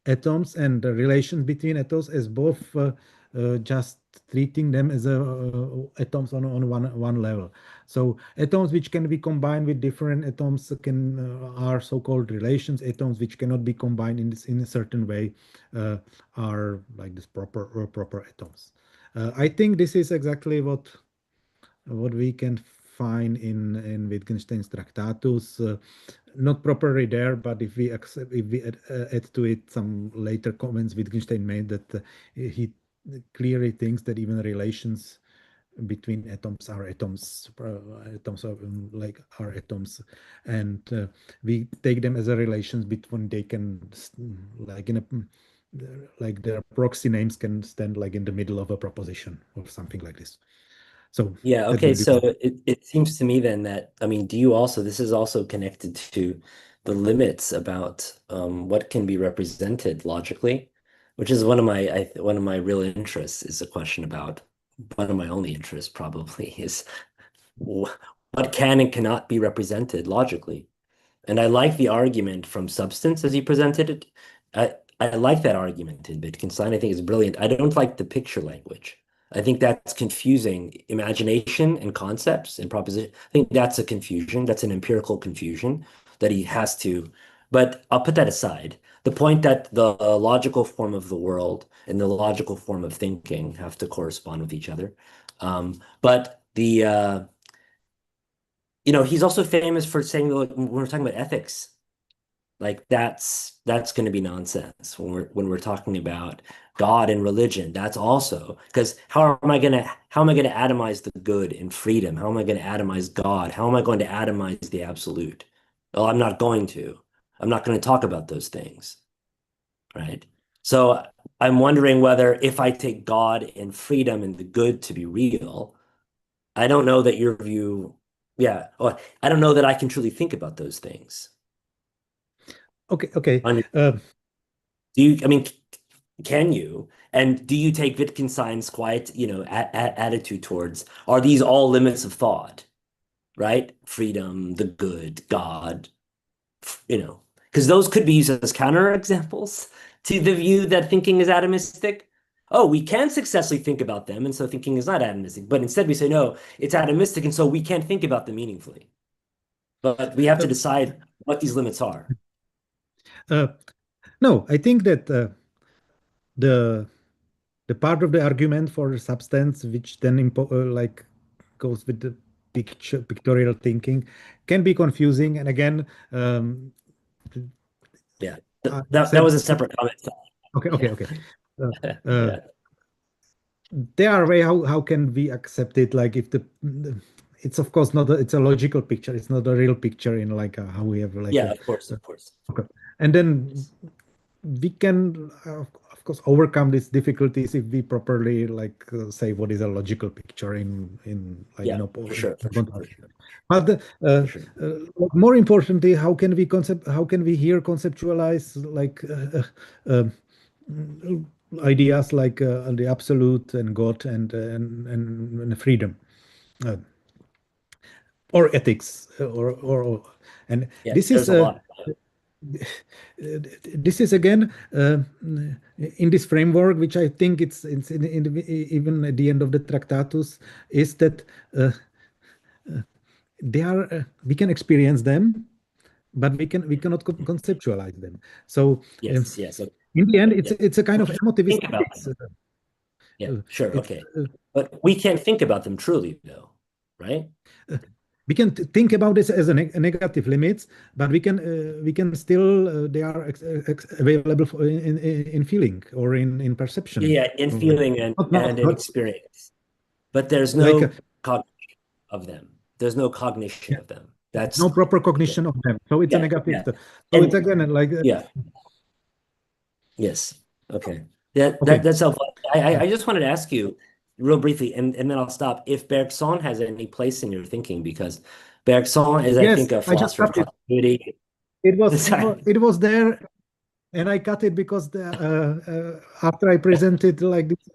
atoms and the relations between atoms as both just treating them as atoms on one level. So atoms which can be combined with different atoms can are so-called relations. Atoms which cannot be combined in a certain way are like this proper atoms. I think this is exactly what we can find in Wittgenstein's Tractatus. Not properly there, but if we accept, if we add to it some later comments Wittgenstein made, that he clearly thinks that even relations between atoms are atoms, atoms are like are atoms, and we take them as a relations between they can like in a like their proxy names can stand like in the middle of a proposition or something like this. So Yeah, that okay. would be So it seems to me then that, I mean, do you also, this is also connected to the limits about what can be represented logically, which is one of one of my real interests is a question about, one of my only interests probably is what can and cannot be represented logically. And I like the argument from substance as you presented it. I like that argument in Wittgenstein. I think it's brilliant. I don't like the picture language. I think that's confusing imagination and concepts and proposition. I think that's a confusion. That's an empirical confusion that he has to. But I'll put that aside. The point that the logical form of the world and the logical form of thinking have to correspond with each other. But he's also famous for saying that, like, when we're talking about ethics, like that's going to be nonsense when we're talking about God and religion. That's also because how am I going to atomize the good and freedom? How am I going to atomize God? How am I going to atomize the absolute? Well, I'm not going to. I'm not going to talk about those things, right? So I'm wondering whether if I take God and freedom and the good to be real, I don't know that your view, yeah, or I don't know that I can truly think about those things. okay. On I mean, can you? And do you take Wittgenstein's quiet, attitude towards, are these all limits of thought, right? Freedom, the good, God, because those could be used as counterexamples to the view that thinking is atomistic. Oh, we can successfully think about them, and so thinking is not atomistic. But instead we say, no, it's atomistic, and so we can't think about them meaningfully. But we have to decide what these limits are. Uh, no, I think that the the part of the argument for substance, which then like goes with the pictorial thinking, can be confusing. And again, Yeah, I that said, was a separate comment. okay. Uh, uh, Yeah. there are way how can we accept it? Like if it's of course not it's a logical picture. It's not a real picture in like how we have like Yeah, of course, of course. okay. And then we can of course overcome these difficulties if we properly like say what is a logical picture in like Yeah, for sure, for sure, for sure, but for sure. more importantly, how can we here conceptualize like ideas like the absolute and God and freedom. Uh, or ethics, and Yeah, this is there's a lot. this is again in this framework, which I think it's even at the end of the Tractatus, is that they are we can experience them, but we cannot conceptualize them. So Yes, yes. Okay. in the end, Yeah. it's a kind of emotivist Think about ethics. them. Yeah, sure. It's Okay. But we can't think about them truly, though, right? we can think about this as a negative limits, but we can still they are available for in feeling or in perception. Yeah, in feeling and in Not experience. But there's like no cognition of them. There's no cognition of them. no That's proper cognition of them. So it's a yeah, negative. yeah. So it's And again like yeah, yes. Okay. Yeah, okay. that's helpful. I just wanted to ask you real briefly, and then I'll stop. If Bergson has any place in your thinking, because Bergson is, I Yes, think, a I just philosopher of cut it. continuity. Sorry. It was there, and I cut it because after I presented like this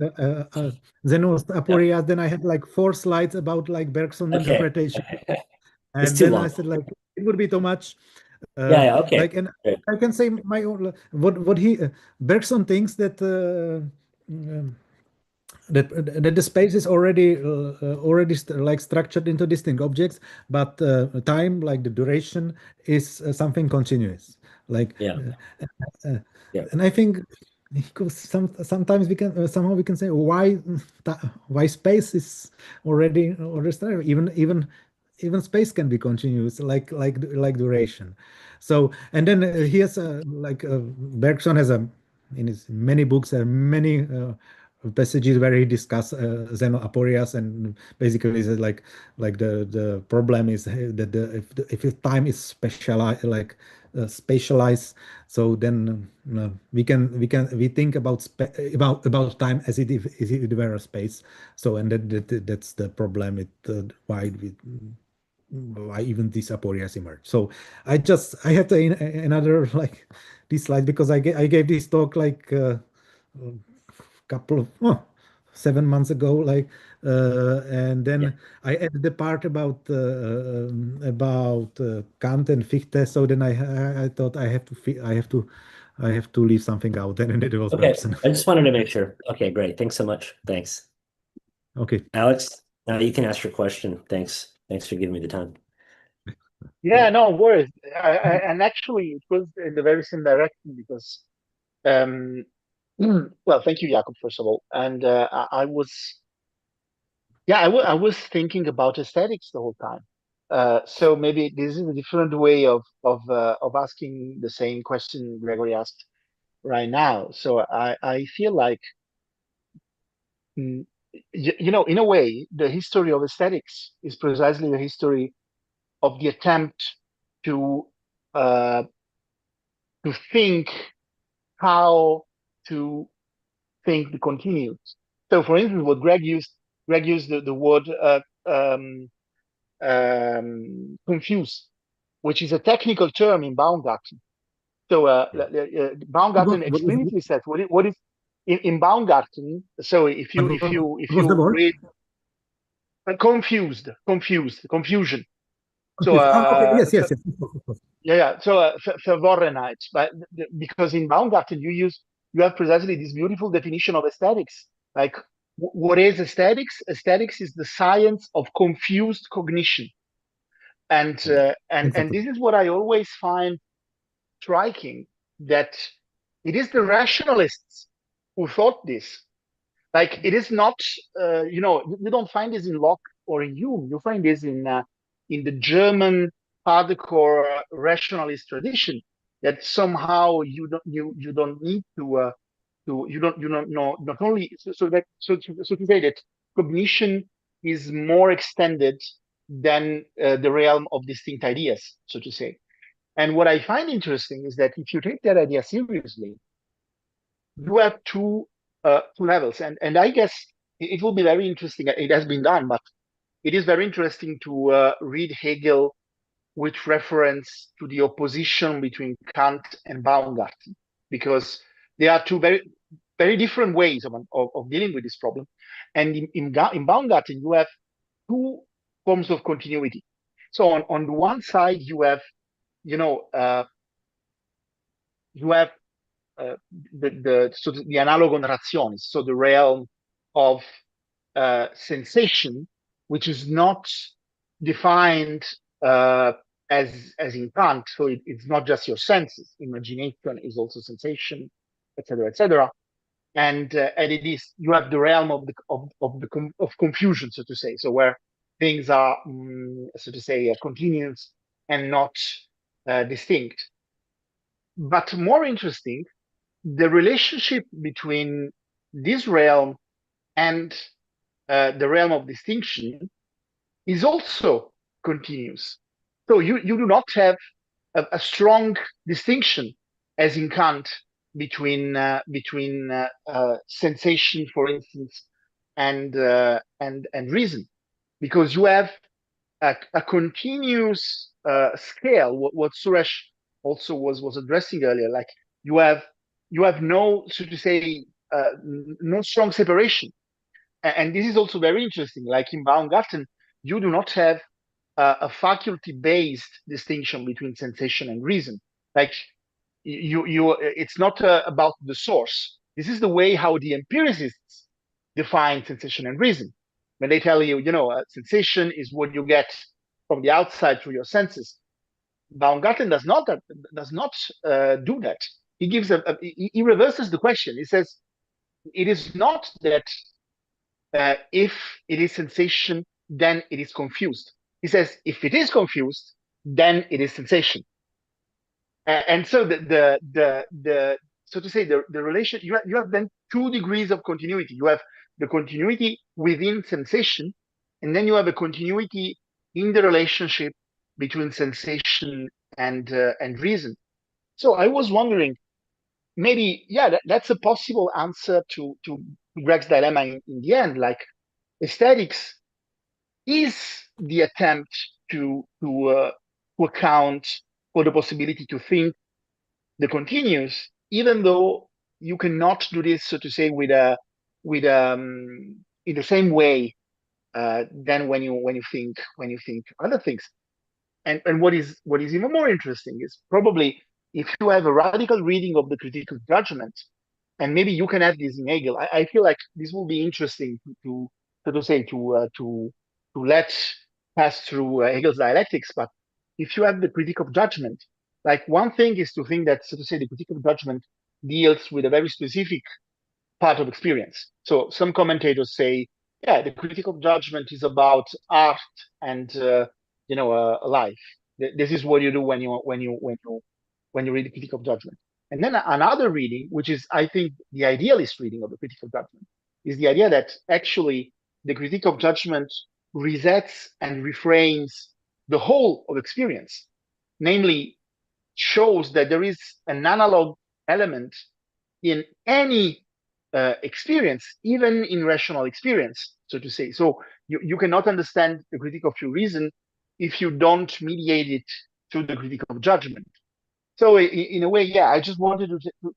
Zeno's Yeah. Aporias, then I had like 4 slides about like Bergson Okay. interpretation, It's and too then I long. said like it would be too much. Yeah, yeah, okay. Like, and Great. I can say my own what he Bergson thinks that that the space is already like structured into distinct objects, but time, like the duration, is something continuous. Like, Yeah. Yeah. and I think because sometimes we can somehow we can say why space is already started. Even space can be continuous, like duration. So and then here's like Bergson has a in his many books many passages where he discuss Zeno Aporias, and basically says like the problem is that if time is specialized spatialized, so then we think about time as if it were a space. So and that's the problem. Why even these aporias emerge. So I had another like this slide because I gave this talk like couple of 7 months ago, like and then Yeah. I added the part about Kant and Fichte. So then I thought I have to leave something out, and it was Okay. Bergson. I just wanted to make sure. Okay, great. Thanks so much. Thanks. Okay. Alex, now you can ask your question. Thanks. Thanks for giving me the time. Yeah, no worries. And actually, it was in the very same direction because, um, well, thank you, Jakub, first of all. And I was, yeah, I was thinking about aesthetics the whole time. So maybe this is a different way of asking the same question Gregory asked right now. So I feel like, mm, you know, in a way, the history of aesthetics is precisely the history of the attempt to uh, to think how to think the continuous. So, for instance, what Greg used the word confuse, which is a technical term in Baumgarten. So, Baumgarten What explicitly says what is in Baumgarten. So, if was the you word? read confusion. So, Confused. Ah, okay. Yes. Of course. yeah. So, Verworrenheit, but because in Baumgarten you have precisely this beautiful definition of aesthetics. Like, what is aesthetics? Aesthetics is the science of confused cognition, and and Exactly. this is what I always find striking, that it is the rationalists who thought this. Like, it is not, you don't find this in Locke or in Hume. You find this in the German hardcore rationalist tradition. That somehow you don't need to you don't know, not only so to say that cognition is more extended than the realm of distinct ideas, so to say. And what I find interesting is that if you take that idea seriously, you have two levels, and I guess it will be very interesting. It has been done, but it is very interesting to read Hegel with reference to the opposition between Kant and Baumgarten, because there are two very different ways of dealing with this problem. And in Baumgarten, you have two forms of continuity. So on the one side, you have, you know, you have the analogo narrationis, so the realm of sensation, which is not defined as in Kant. So it's not just your senses. Imagination is also sensation, etc., etc. And it is, you have the realm of of confusion, so to say. So where things are, so to say, continuous and not distinct. But more interesting, the relationship between this realm and the realm of distinction is also continuous. So you do not have a strong distinction, as in Kant, between sensation, for instance, and reason, because you have a continuous scale. What Suresh also was addressing earlier, like you have no, so to say, no strong separation. And this is also very interesting. Like in Baumgarten, you do not have a faculty-based distinction between sensation and reason. Like it's not about the source. This is the way how the empiricists define sensation and reason. When they tell you, sensation is what you get from the outside through your senses. Baumgarten does not do that. He gives he reverses the question. He says it is not that if it is sensation, then it is confused. He says if it is confused, then it is sensation. And so the so to say the relation, you have then two degrees of continuity. You have the continuity within sensation, and then you have a continuity in the relationship between sensation and reason. So I was wondering, maybe, yeah, that's a possible answer to Greg's dilemma in the end. Like, aesthetics is the attempt to account for the possibility to think the continuous, even though you cannot do this, so to say, with in the same way than when you think other things. And what is even more interesting is probably if you have a radical reading of the critical judgment, and maybe you can add this in Hegel. I feel like this will be interesting to so to say to let pass through Hegel's dialectics. But if you have the critique of judgment, like one thing is to think that, so to say, the critique of judgment deals with a very specific part of experience. So some commentators say, yeah, the critique of judgment is about art and life. This is what you do when you read the critique of judgment. And then another reading, which is, I think, the idealist reading of the critique of judgment, is the idea that actually the critique of judgment resets and reframes the whole of experience, namely shows that there is an analog element in any experience, even in rational experience, so to say. So you cannot understand the critique of your reason if you don't mediate it through the critique of judgment. So in a way, yeah, I just wanted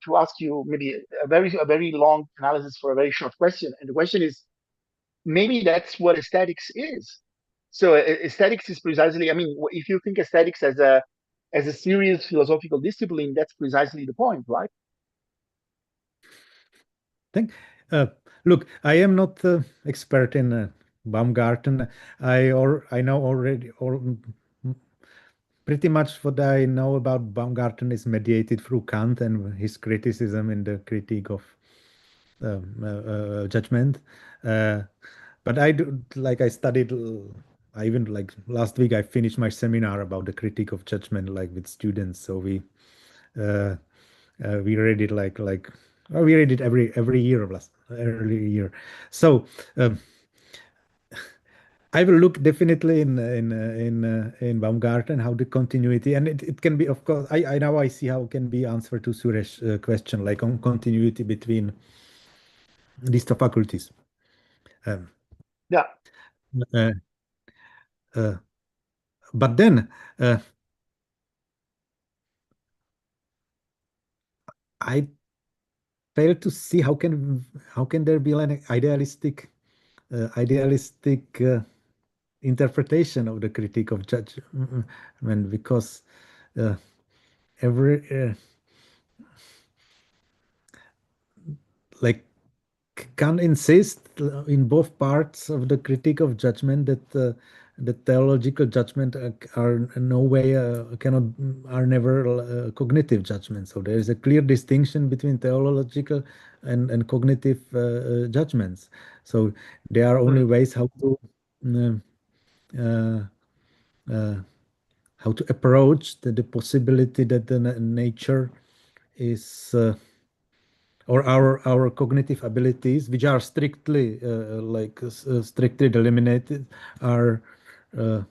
to ask you maybe a very long analysis for a very short question. And the question is, maybe that's what aesthetics is. So aesthetics is precisely, I mean, if you think aesthetics as a serious philosophical discipline, that's precisely the point, right? Thank. Uh, Look, I am not expert in Baumgarten. I know already, or pretty much what I know about Baumgarten is mediated through Kant and his criticism in the Critique of Judgment. But I do, like, I studied. I even, like, last week I finished my seminar about the Critique of Judgment, like, with students. So uh, we read it we read it every year of last every year. So I will look definitely in Baumgarten how the continuity, and it can be, of course, I now I see how it can be answer to Suresh question, like, on continuity between these two faculties. Yeah. Uh, uh, but then I fail to see how can there be an idealistic interpretation of the critique of judgment, because every like Kant insists in both parts of the critique of judgment that the theological judgment are no way cannot are never cognitive judgment. So there is a clear distinction between theological and cognitive judgments. So there are only ways uh, uh, how to approach the possibility that the nature is or our cognitive abilities, which are strictly strictly delimited, are uh,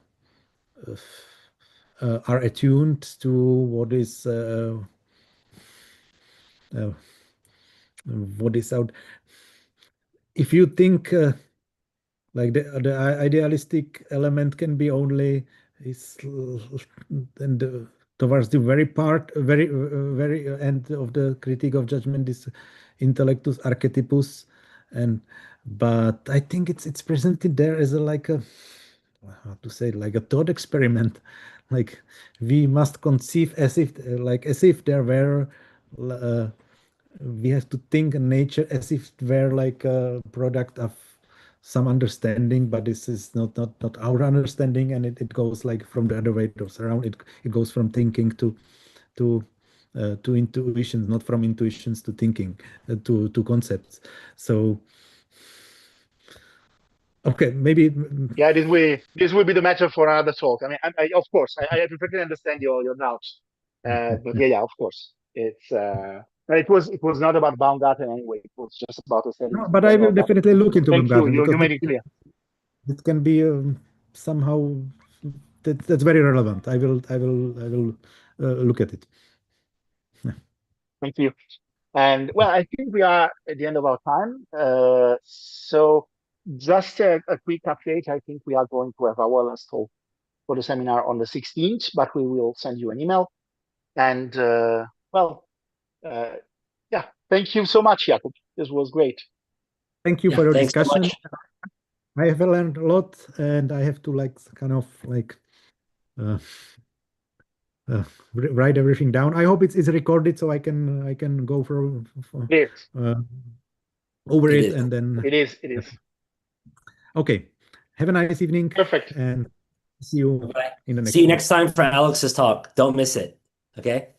are attuned to uh, what is out. If you think like the idealistic element can be only is and towards the very end of the critique of judgment is intellectus archetypus, and but I think it's presented there as a like a how to say, like a thought experiment. Like we must conceive as if as if there were uh, we have to think in nature as if it were like a product of some understanding, but this is not our understanding, and it goes like from the other way around. It goes from thinking to to intuitions, not from intuitions to thinking, to concepts. So okay, maybe Yeah, this will be the matter for another talk. I mean, of course, I perfectly understand your doubts, but yeah, of course, but it was not about Baumgarten anyway. It was just about a study no, in but I will general. But definitely look into thank you, Baumgarten, because you made it clear. it can be somehow that's very relevant. I will look at it. Thank you. And well, I think we are at the end of our time. So just a quick update. I think we are going to have our last talk for the seminar on the 16th, but we will send you an email. And well, uh, yeah, thank you so much, Jakub. This was great. Thank you Yeah, for your thanks so discussion. much. I have learned a lot, and I have to like kind of like uh, write everything down. I hope it's recorded so I can go for It is. uh, over It it, is. and then It is. It is. okay. Have a nice evening, Perfect. and see you Bye. in the See next you one. next time for Alex's talk. Don't miss it. Okay.